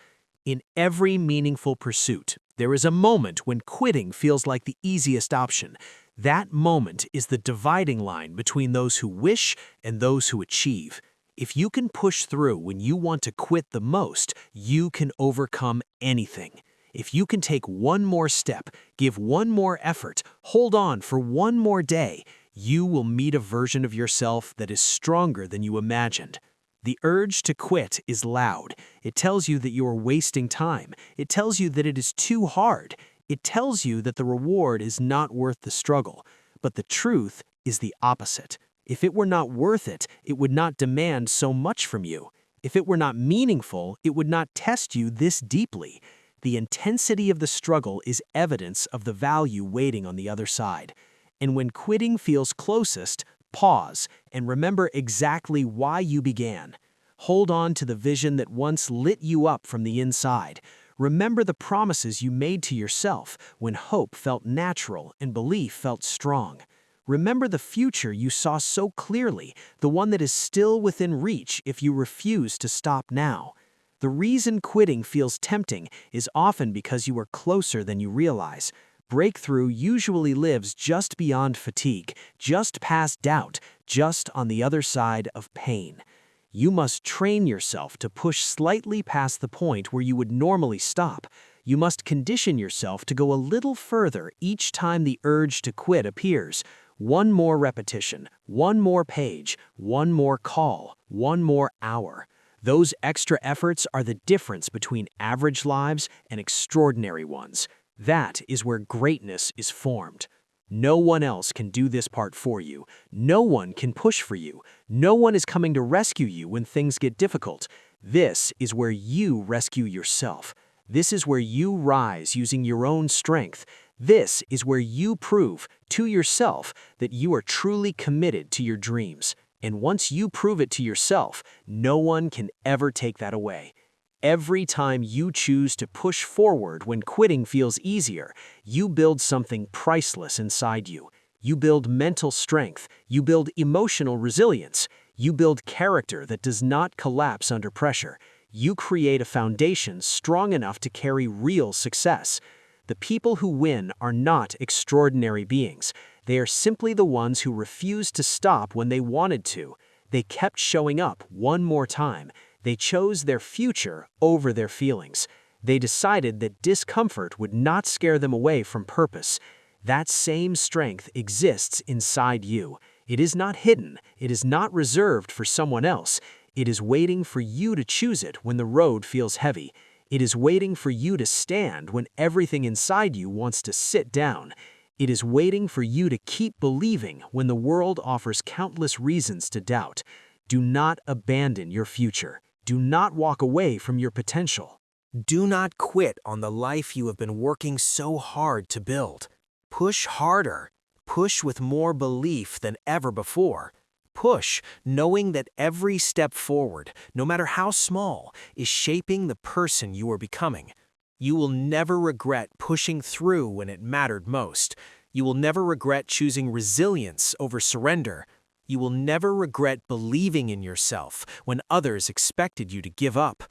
A: In every meaningful pursuit, there is a moment when quitting feels like the easiest option. That moment is the dividing line between those who wish and those who achieve. If you can push through when you want to quit the most, you can overcome anything. If you can take one more step, give one more effort, hold on for one more day, you will meet a version of yourself that is stronger than you imagined. The urge to quit is loud. It tells you that you are wasting time. It tells you that it is too hard. It tells you that the reward is not worth the struggle. But the truth is the opposite. If it were not worth it, it would not demand so much from you. If it were not meaningful, it would not test you this deeply. The intensity of the struggle is evidence of the value waiting on the other side. And when quitting feels closest, pause and remember exactly why you began. Hold on to the vision that once lit you up from the inside. Remember the promises you made to yourself when hope felt natural and belief felt strong. Remember the future you saw so clearly, the one that is still within reach if you refuse to stop now. The reason quitting feels tempting is often because you are closer than you realize. Breakthrough usually lives just beyond fatigue, just past doubt, just on the other side of pain. You must train yourself to push slightly past the point where you would normally stop. You must condition yourself to go a little further each time the urge to quit appears. One more repetition, one more page, one more call, one more hour. Those extra efforts are the difference between average lives and extraordinary ones. That is where greatness is formed. No one else can do this part for you. No one can push for you. No one is coming to rescue you when things get difficult. This is where you rescue yourself. This is where you rise using your own strength. This is where you prove to yourself that you are truly committed to your dreams. And once you prove it to yourself, no one can ever take that away. Every time you choose to push forward when quitting feels easier, you build something priceless inside you. You build mental strength. You build emotional resilience. You build character that does not collapse under pressure. You create a foundation strong enough to carry real success. The people who win are not extraordinary beings. They are simply the ones who refused to stop when they wanted to. They kept showing up one more time. They chose their future over their feelings. They decided that discomfort would not scare them away from purpose. That same strength exists inside you. It is not hidden. It is not reserved for someone else. It is waiting for you to choose it when the road feels heavy. It is waiting for you to stand when everything inside you wants to sit down. It is waiting for you to keep believing when the world offers countless reasons to doubt. Do not abandon your future. Do not walk away from your potential.
B: Do not quit on the life you have been working so hard to build. Push harder. Push with more belief than ever before. Push, knowing that every step forward, no matter how small, is shaping the person you are becoming. You will never regret pushing through when it mattered most. You will never regret choosing resilience over surrender. You will never regret believing in yourself when others expected you to give up.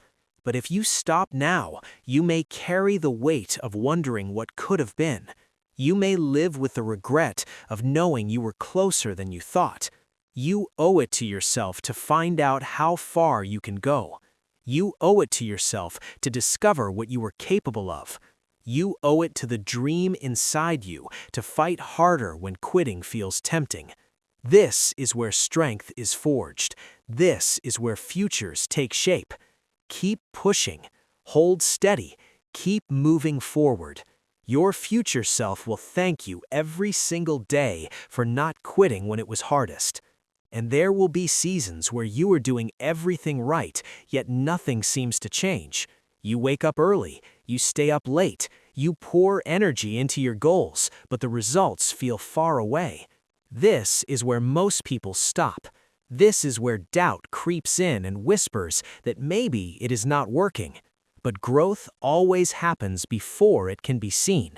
B: But if you stop now, you may carry the weight of wondering what could have been. You may live with the regret of knowing you were closer than you thought. You owe it to yourself to find out how far you can go. You owe it to yourself to discover what you are capable of. You owe it to the dream inside you to fight harder when quitting feels tempting. This is where strength is forged. This is where futures take shape. Keep pushing. Hold steady. Keep moving forward.
A: Your future self will thank you every single day for not quitting when it was hardest. And there will be seasons where you are doing everything right, yet nothing seems to change. You wake up early, you stay up late, you pour energy into your goals, but the results feel far away. This is where most people stop. This is where doubt creeps in and whispers that maybe it is not working. But growth always happens before it can be seen.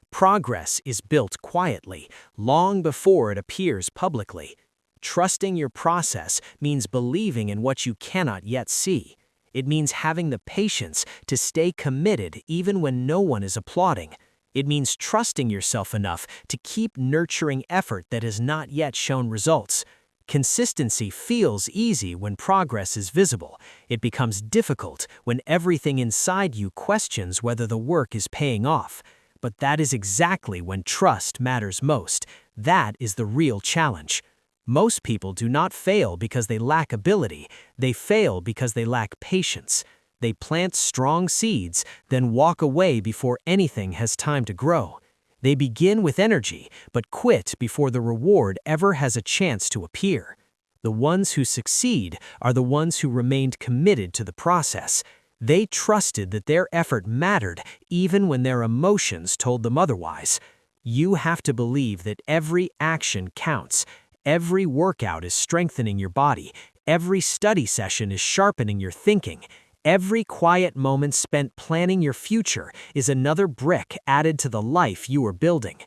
A: Progress is built quietly, long before it appears publicly. Trusting your process means believing in what you cannot yet see. It means having the patience to stay committed even when no one is applauding. It means trusting yourself enough to keep nurturing effort that has not yet shown results. Consistency feels easy when progress is visible. It becomes difficult when everything inside you questions whether the work is paying off. But that is exactly when trust matters most. That is the real challenge. Most people do not fail because they lack ability. They fail because they lack patience. They plant strong seeds, then walk away before anything has time to grow. They begin with energy, but quit before the reward ever has a chance to appear. The ones who succeed are the ones who remained committed to the process. They trusted that their effort mattered even when their emotions told them otherwise. You have to believe that every action counts. Every workout is strengthening your body. Every study session is sharpening your thinking. Every quiet moment spent planning your future is another brick added to the life you are building.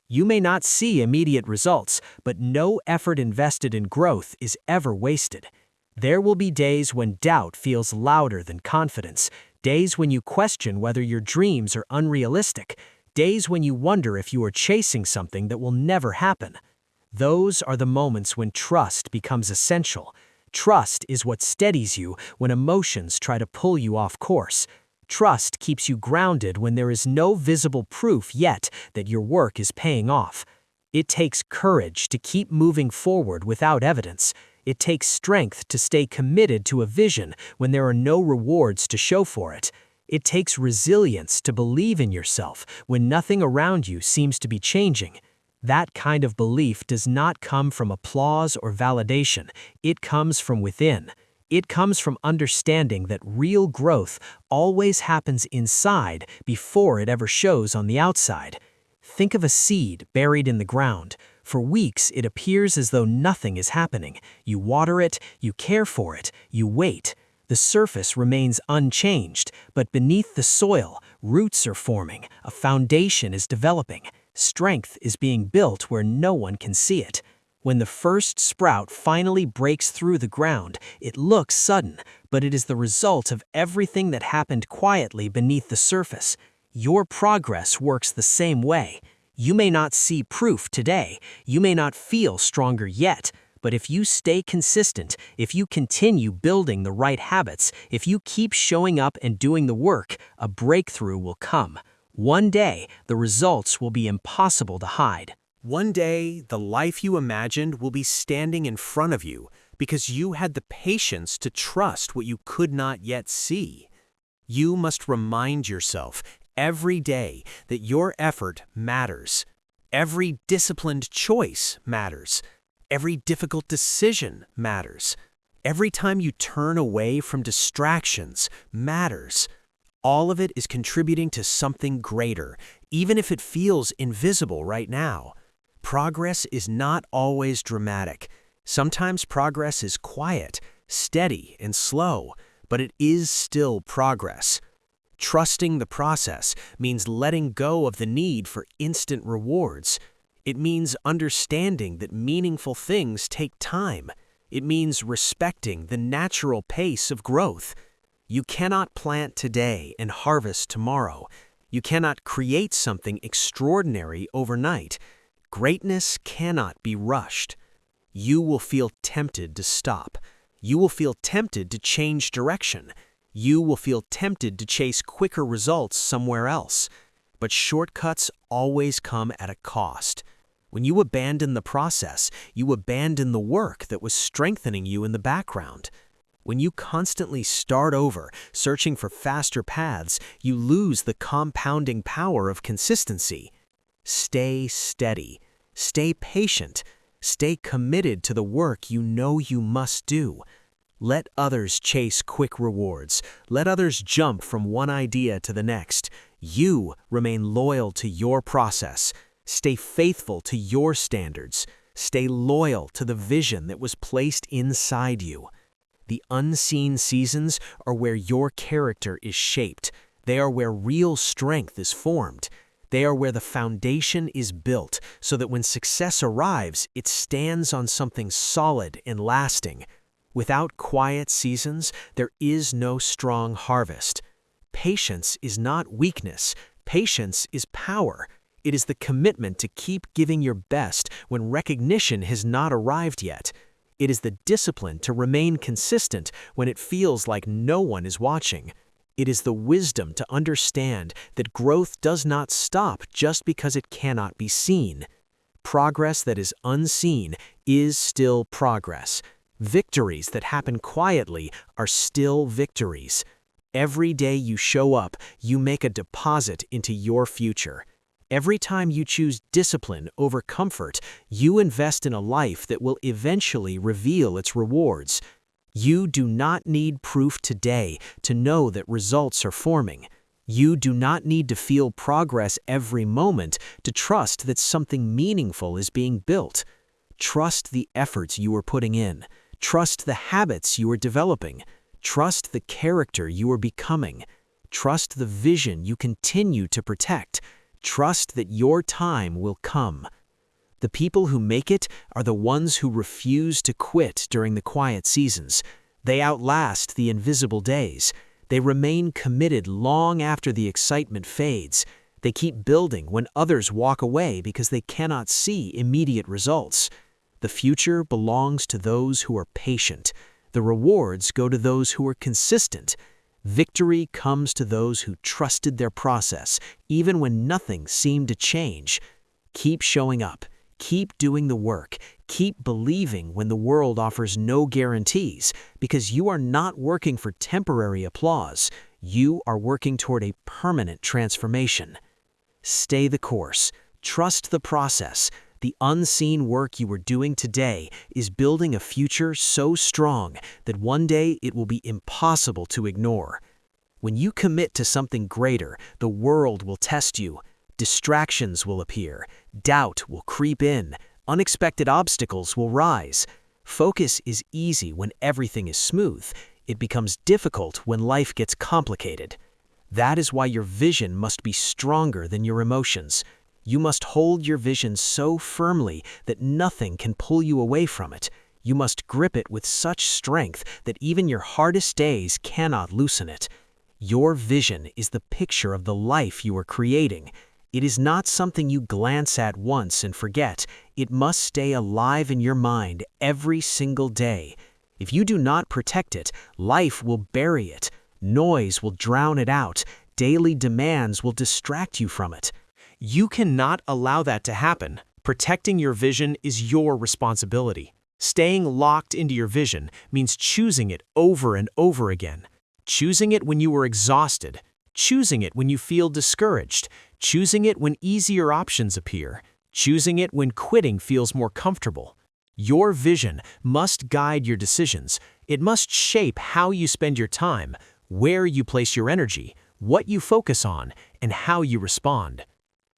A: You may not see immediate results, but no effort invested in growth is ever wasted. There will be days when doubt feels louder than confidence, days when you question whether your dreams are unrealistic, days when you wonder if you are chasing something that will never happen. Those are the moments when trust becomes essential. Trust is what steadies you when emotions try to pull you off course. Trust keeps you grounded when there is no visible proof yet that your work is paying off. It takes courage to keep moving forward without evidence. It takes strength to stay committed to a vision when there are no rewards to show for it. It takes resilience to believe in yourself when nothing around you seems to be changing. That kind of belief does not come from applause or validation. It comes from within. It comes from understanding that real growth always happens inside before it ever shows on the outside. Think of a seed buried in the ground. For weeks, it appears as though nothing is happening. You water it, you care for it, you wait. The surface remains unchanged, but beneath the soil, roots are forming, a foundation is developing. Strength is being built where no one can see it. When the first sprout finally breaks through the ground, it looks sudden, but it is the result of everything that happened quietly beneath the surface. Your progress works the same way. You may not see proof today, you may not feel stronger yet, but if you stay consistent, if you continue building the right habits, if you keep showing up and doing the work, a breakthrough will come. One day, the results will be impossible to hide.
B: One day, the life you imagined will be standing in front of you because you had the patience to trust what you could not yet see. You must remind yourself every day that your effort matters. Every disciplined choice matters. Every difficult decision matters. Every time you turn away from distractions matters. All of it is contributing to something greater, even if it feels invisible right now. Progress is not always dramatic. Sometimes progress is quiet, steady, and slow, but it is still progress. Trusting the process means letting go of the need for instant rewards. It means understanding that meaningful things take time. It means respecting the natural pace of growth. You cannot plant today and harvest tomorrow. You cannot create something extraordinary overnight. Greatness cannot be rushed. You will feel tempted to stop. You will feel tempted to change direction. You will feel tempted to chase quicker results somewhere else. But shortcuts always come at a cost. When you abandon the process, you abandon the work that was strengthening you in the background. When you constantly start over, searching for faster paths, you lose the compounding power of consistency. Stay steady. Stay patient. Stay committed to the work you know you must do. Let others chase quick rewards. Let others jump from one idea to the next. You remain loyal to your process. Stay faithful to your standards. Stay loyal to the vision that was placed inside you. The unseen seasons are where your character is shaped. They are where real strength is formed. They are where the foundation is built so that when success arrives, it stands on something solid and lasting. Without quiet seasons, there is no strong harvest. Patience is not weakness. Patience is power. It is the commitment to keep giving your best when recognition has not arrived yet. It is the discipline to remain consistent when it feels like no one is watching. It is the wisdom to understand that growth does not stop just because it cannot be seen. Progress that is unseen is still progress. Victories that happen quietly are still victories. Every day you show up, you make a deposit into your future. Every time you choose discipline over comfort, you invest in a life that will eventually reveal its rewards. You do not need proof today to know that results are forming. You do not need to feel progress every moment to trust that something meaningful is being built. Trust the efforts you are putting in. Trust the habits you are developing. Trust the character you are becoming. Trust the vision you continue to protect. Trust that your time will come. The people who make it are the ones who refuse to quit during the quiet seasons. They outlast the invisible days. They remain committed long after the excitement fades. They keep building when others walk away because they cannot see immediate results. The future belongs to those who are patient. The rewards go to those who are consistent. Victory comes to those who trusted their process, even when nothing seemed to change. Keep showing up. Keep doing the work. Keep believing when the world offers no guarantees, because you are not working for temporary applause. You are working toward a permanent transformation. Stay the course. Trust the process. The unseen work you are doing today is building a future so strong that one day it will be impossible to ignore. When you commit to something greater, the world will test you. Distractions will appear. Doubt will creep in. Unexpected obstacles will rise. Focus is easy when everything is smooth. It becomes difficult when life gets complicated. That is why your vision must be stronger than your emotions. You must hold your vision so firmly that nothing can pull you away from it. You must grip it with such strength that even your hardest days cannot loosen it. Your vision is the picture of the life you are creating. It is not something you glance at once and forget. It must stay alive in your mind every single day. If you do not protect it, life will bury it. Noise will drown it out. Daily demands will distract you from it. You cannot allow that to happen. Protecting your vision is your responsibility. Staying locked into your vision means choosing it over and over again. Choosing it when you are exhausted. Choosing it when you feel discouraged. Choosing it when easier options appear. Choosing it when quitting feels more comfortable. Your vision must guide your decisions. It must shape how you spend your time, where you place your energy, what you focus on, and how you respond.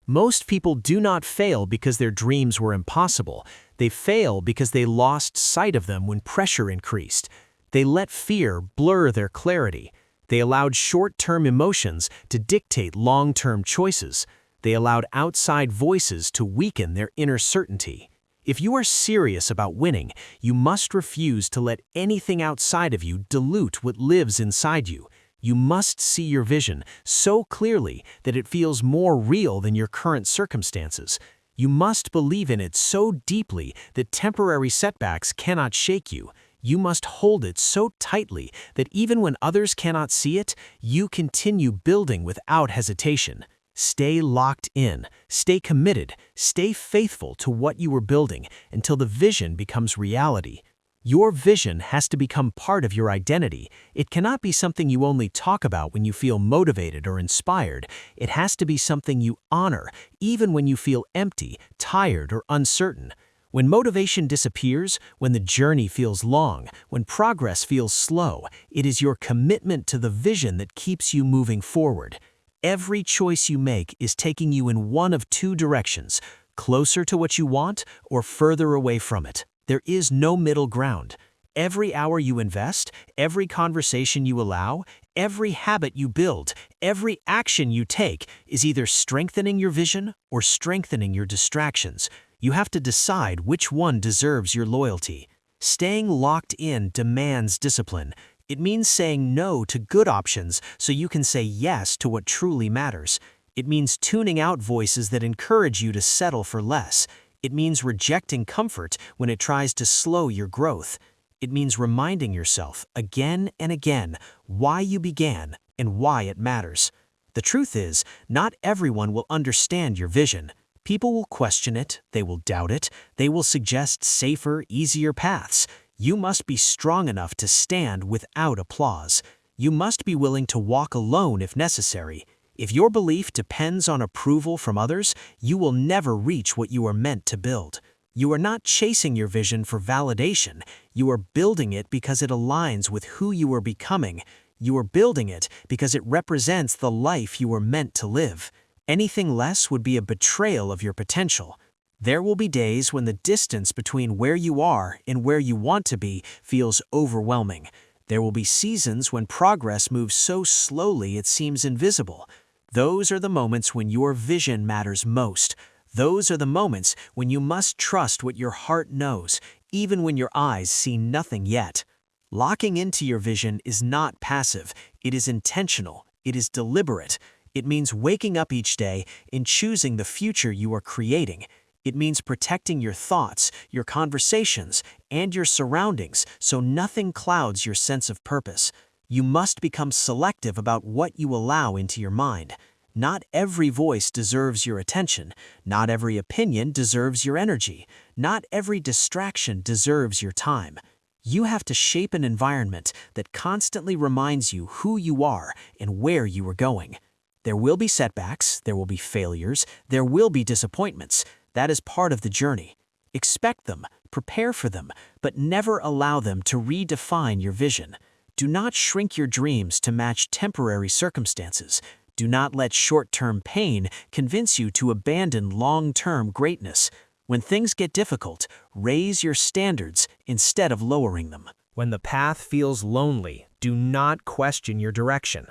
B: Most people do not fail because their dreams were impossible. They fail because they lost sight of them when pressure increased. They let fear blur their clarity. They allowed short-term emotions to dictate long-term choices. They allowed outside voices to weaken their inner certainty. If you are serious about winning, you must refuse to let anything outside of you dilute what lives inside you. You must see your vision so clearly that it feels more real than your current circumstances. You must believe in it so deeply that temporary setbacks cannot shake you. You must hold it so tightly that even when others cannot see it, you continue building without hesitation. Stay locked in, stay committed, stay faithful to what you are building until the vision becomes reality.
C: Your vision has to become part of your identity. It cannot be something you only talk about when you feel motivated or inspired. It has to be something you honor, even when you feel empty, tired, or uncertain. When motivation disappears, when the journey feels long, when progress feels slow, it is your commitment to the vision that keeps you moving forward. Every choice you make is taking you in one of two directions: closer to what you want or further away from it. There is no middle ground. Every hour you invest, every conversation you allow, every habit you build, every action you take is either strengthening your vision or strengthening your distractions. You have to decide which one deserves your loyalty. Staying locked in demands discipline. It means saying no to good options so you can say yes to what truly matters. It means tuning out voices that encourage you to settle for less. It means rejecting comfort when it tries to slow your growth. It means reminding yourself again and again why you began and why it matters. The truth is, not everyone will understand your vision. People will question it, they will doubt it, they will suggest safer, easier paths. You must be strong enough to stand without applause. You must be willing to walk alone if necessary. If your belief depends on approval from others, you will never reach what you are meant to build. You are not chasing your vision for validation. You are building it because it aligns with who you are becoming. You are building it because it represents the life you were meant to live. Anything less would be a betrayal of your potential. There will be days when the distance between where you are and where you want to be feels overwhelming. There will be seasons when progress moves so slowly it seems invisible. Those are the moments when your vision matters most. Those are the moments when you must trust what your heart knows, even when your eyes see nothing yet. Locking into your vision is not passive. It is intentional. It is deliberate. It means waking up each day and choosing the future you are creating. It means protecting your thoughts, your conversations, and your surroundings so nothing clouds your sense of purpose. You must become selective about what you allow into your mind. Not every voice deserves your attention. Not every opinion deserves your energy. Not every distraction deserves your time. You have to shape an environment that constantly reminds you who you are and where you are going. There will be setbacks, there will be failures, there will be disappointments. That is part of the journey. Expect them, prepare for them, but never allow them to redefine your vision. Do not shrink your dreams to match temporary circumstances. Do not let short-term pain convince you to abandon long-term greatness. When things get difficult, raise your standards instead of lowering them.
A: When the path feels lonely, do not question your direction.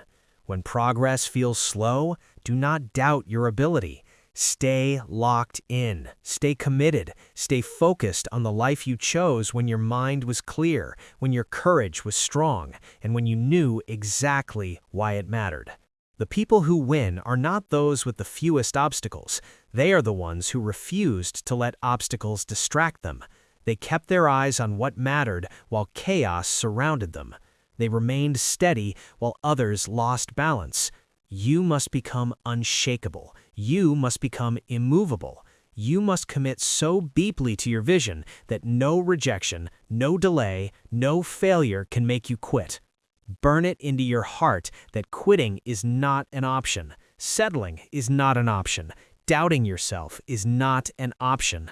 A: When progress feels slow, do not doubt your ability. Stay locked in. Stay committed. Stay focused on the life you chose when your mind was clear, when your courage was strong, and when you knew exactly why it mattered. The people who win are not those with the fewest obstacles. They are the ones who refused to let obstacles distract them. They kept their eyes on what mattered while chaos surrounded them. They remained steady while others lost balance. You must become unshakable. You must become immovable. You must commit so deeply to your vision that no rejection, no delay, no failure can make you quit. Burn it into your heart that quitting is not an option. Settling is not an option. Doubting yourself is not an option.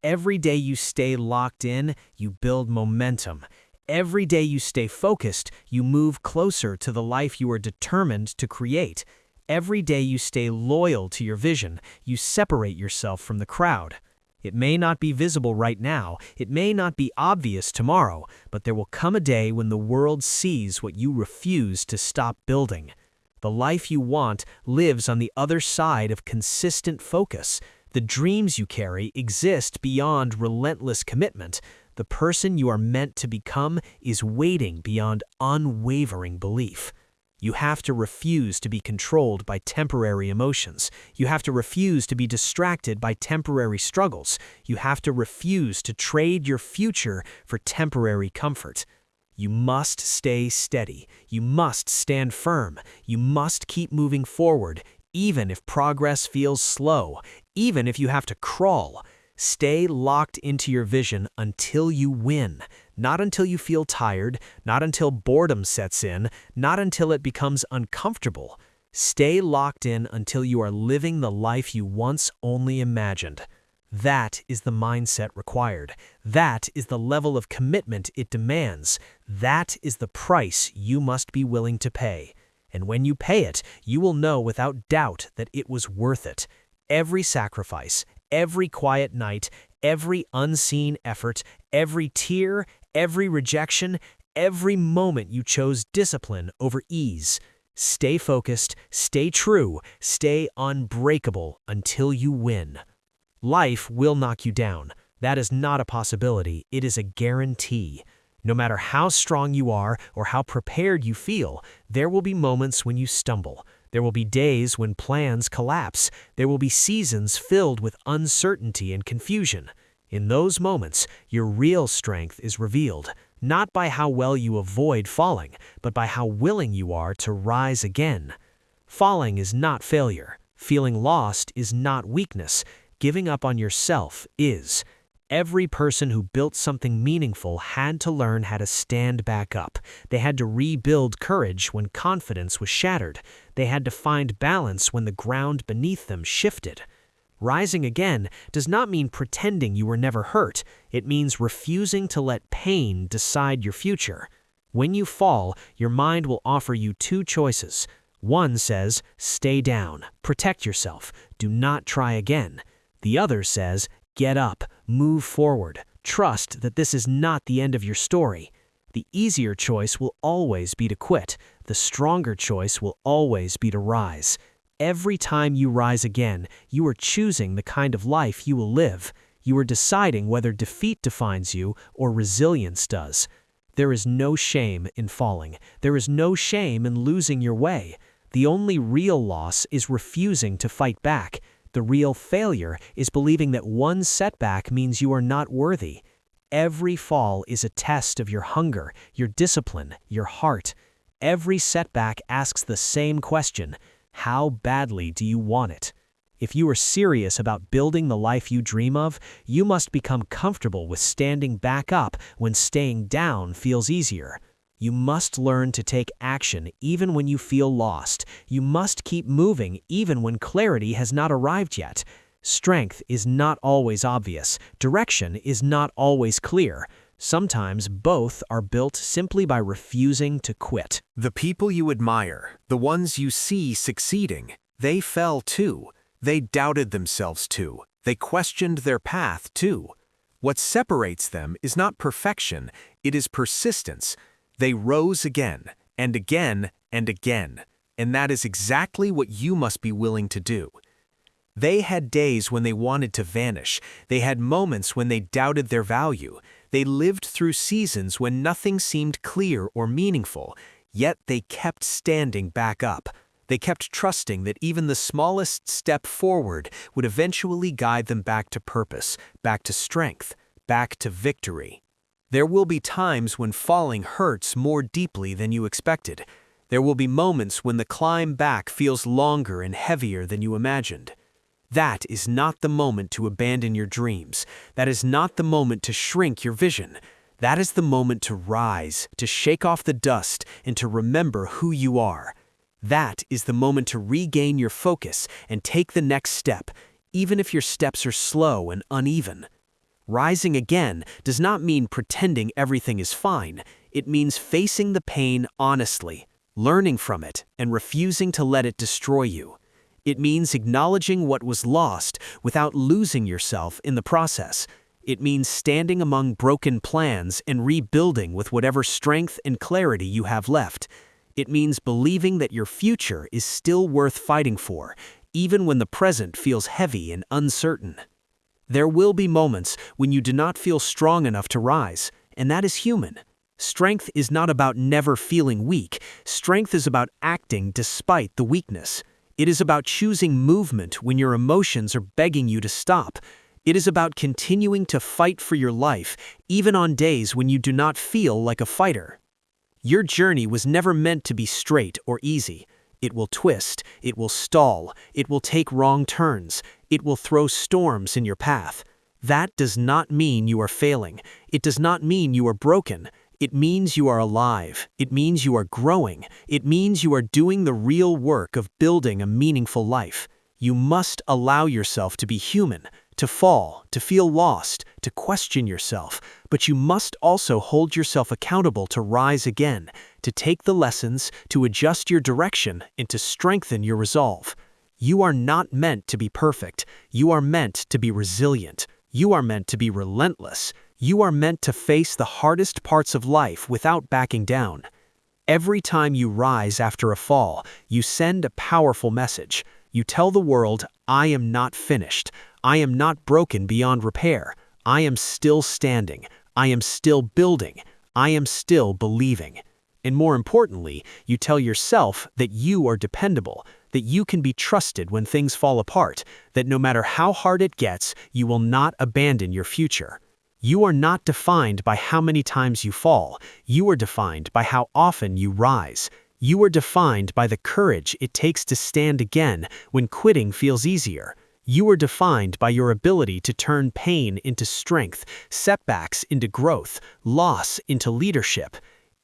A: Every day you stay locked in, you build momentum. Every day you stay focused, you move closer to the life you are determined to create. Every day you stay loyal to your vision, you separate yourself from the crowd. It may not be visible right now, it may not be obvious tomorrow, but there will come a day when the world sees what you refuse to stop building. The life you want lives on the other side of consistent focus. The dreams you carry exist beyond relentless commitment. The person you are meant to become is waiting beyond unwavering belief. You have to refuse to be controlled by temporary emotions. You have to refuse to be distracted by temporary struggles. You have to refuse to trade your future for temporary comfort. You must stay steady. You must stand firm. You must keep moving forward, even if progress feels slow, even if you have to crawl. Stay locked into your vision until you win, Not until you feel tired, not until boredom sets in, not until it becomes uncomfortable. Stay locked in until you are living the life you once only imagined. That is the mindset required. That is the level of commitment it demands. That is the price you must be willing to pay. And when you pay it, you will know without doubt that it was worth it. Every sacrifice, every quiet night, every unseen effort, every tear, every rejection, every moment you chose discipline over ease. Stay focused, stay true, stay unbreakable until you win. Life will knock you down. That is not a possibility, it is a guarantee. No matter how strong you are or how prepared you feel, there will be moments when you stumble. There will be days when plans collapse. There will be seasons filled with uncertainty and confusion. In those moments, your real strength is revealed, not by how well you avoid falling, but by how willing you are to rise again. Falling is not failure. Feeling lost is not weakness. Giving up on yourself is. Every person who built something meaningful had to learn how to stand back up. They had to rebuild courage when confidence was shattered. They had to find balance when the ground beneath them shifted. Rising again does not mean pretending you were never hurt. It means refusing to let pain decide your future. When you fall, your mind will offer you two choices. One says, stay down, protect yourself, do not try again. The other says, get up, move forward, trust that this is not the end of your story. The easier choice will always be to quit. The stronger choice will always be to rise. Every time you rise again, you are choosing the kind of life you will live. You are deciding whether defeat defines you or resilience does. There is no shame in falling. There is no shame in losing your way. The only real loss is refusing to fight back. The real failure is believing that one setback means you are not worthy. Every fall is a test of your hunger, your discipline, your heart. Every setback asks the same question: how badly do you want it? If you are serious about building the life you dream of, you must become comfortable with standing back up when staying down feels easier. You must learn to take action even when you feel lost. You must keep moving even when clarity has not arrived yet. Strength is not always obvious. Direction is not always clear. Sometimes both are built simply by refusing to quit.
B: The people you admire, the ones you see succeeding, they fell too. They doubted themselves too. They questioned their path too. What separates them is not perfection, it is persistence. They rose again, and again, and again. And that is exactly what you must be willing to do. They had days when they wanted to vanish. They had moments when they doubted their value. They lived through seasons when nothing seemed clear or meaningful, yet they kept standing back up. They kept trusting that even the smallest step forward would eventually guide them back to purpose, back to strength, back to victory. There will be times when falling hurts more deeply than you expected. There will be moments when the climb back feels longer and heavier than you imagined. That is not the moment to abandon your dreams. That is not the moment to shrink your vision. That is the moment to rise, to shake off the dust, and to remember who you are. That is the moment to regain your focus and take the next step, even if your steps are slow and uneven. Rising again does not mean pretending everything is fine. It means facing the pain honestly, learning from it, and refusing to let it destroy you. It means acknowledging what was lost without losing yourself in the process. It means standing among broken plans and rebuilding with whatever strength and clarity you have left. It means believing that your future is still worth fighting for, even when the present feels heavy and uncertain. There will be moments when you do not feel strong enough to rise, and that is human. Strength is not about never feeling weak. Strength is about acting despite the weakness. It is about choosing movement when your emotions are begging you to stop. It is about continuing to fight for your life, even on days when you do not feel like a fighter. Your journey was never meant to be straight or easy. It will twist, it will stall, it will take wrong turns, it will throw storms in your path.
C: That does not mean you are failing. It does not mean you are broken. It means you are alive. It means you are growing. It means you are doing the real work of building a meaningful life. You must allow yourself to be human, to fall, to feel lost, to question yourself, but you must also hold yourself accountable to rise again, to take the lessons, to adjust your direction, and to strengthen your resolve. You are not meant to be perfect. You are meant to be resilient. You are meant to be relentless. You are meant to face the hardest parts of life without backing down. Every time you rise after a fall, you send a powerful message. You tell the world, I am not finished. I am not broken beyond repair. I am still standing. I am still building. I am still believing. And more importantly, you tell yourself that you are dependable, that you can be trusted when things fall apart, that no matter how hard it gets, you will not abandon your future. You are not defined by how many times you fall. You are defined by how often you rise. You are defined by the courage it takes to stand again when quitting feels easier. You are defined by your ability to turn pain into strength, setbacks into growth, loss into leadership.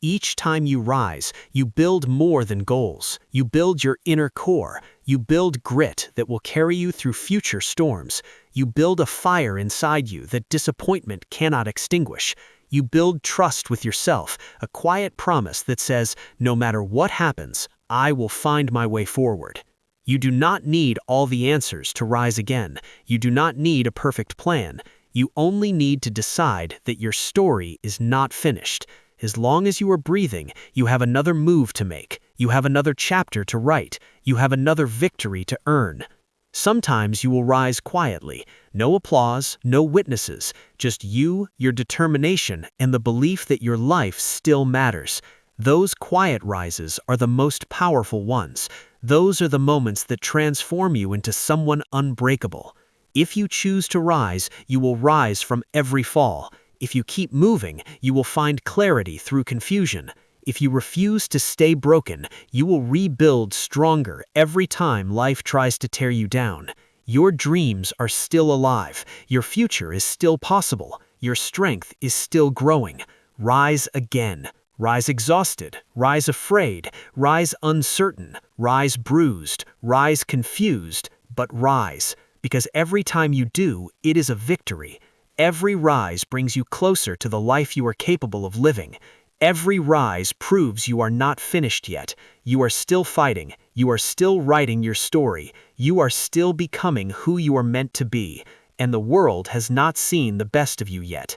C: Each time you rise, you build more than goals. You build your inner core. You build grit that will carry you through future storms. You build a fire inside you that disappointment cannot extinguish. You build trust with yourself, a quiet promise that says, no matter what happens, I will find my way forward. You do not need all the answers to rise again. You do not need a perfect plan. You only need to decide that your story is not finished. As long as you are breathing, you have another move to make. You have another chapter to write. You have another victory to earn. Sometimes you will rise quietly. No applause, no witnesses, just you, your determination, and the belief that your life still matters. Those quiet rises are the most powerful ones. Those are the moments that transform you into someone unbreakable. If you choose to rise, you will rise from every fall. If you keep moving, you will find clarity through confusion. If you refuse to stay broken, you will rebuild stronger every time life tries to tear you down. Your dreams are still alive. Your future is still possible. Your strength is still growing. Rise again. Rise exhausted. Rise afraid. Rise uncertain. Rise bruised. Rise confused. But rise. Because every time you do, it is a victory. Every rise brings you closer to the life you are capable of living. Every rise proves you are not finished yet. You are still fighting. You are still writing your story. You are still becoming who you are meant to be. And the world has not seen the best of you yet.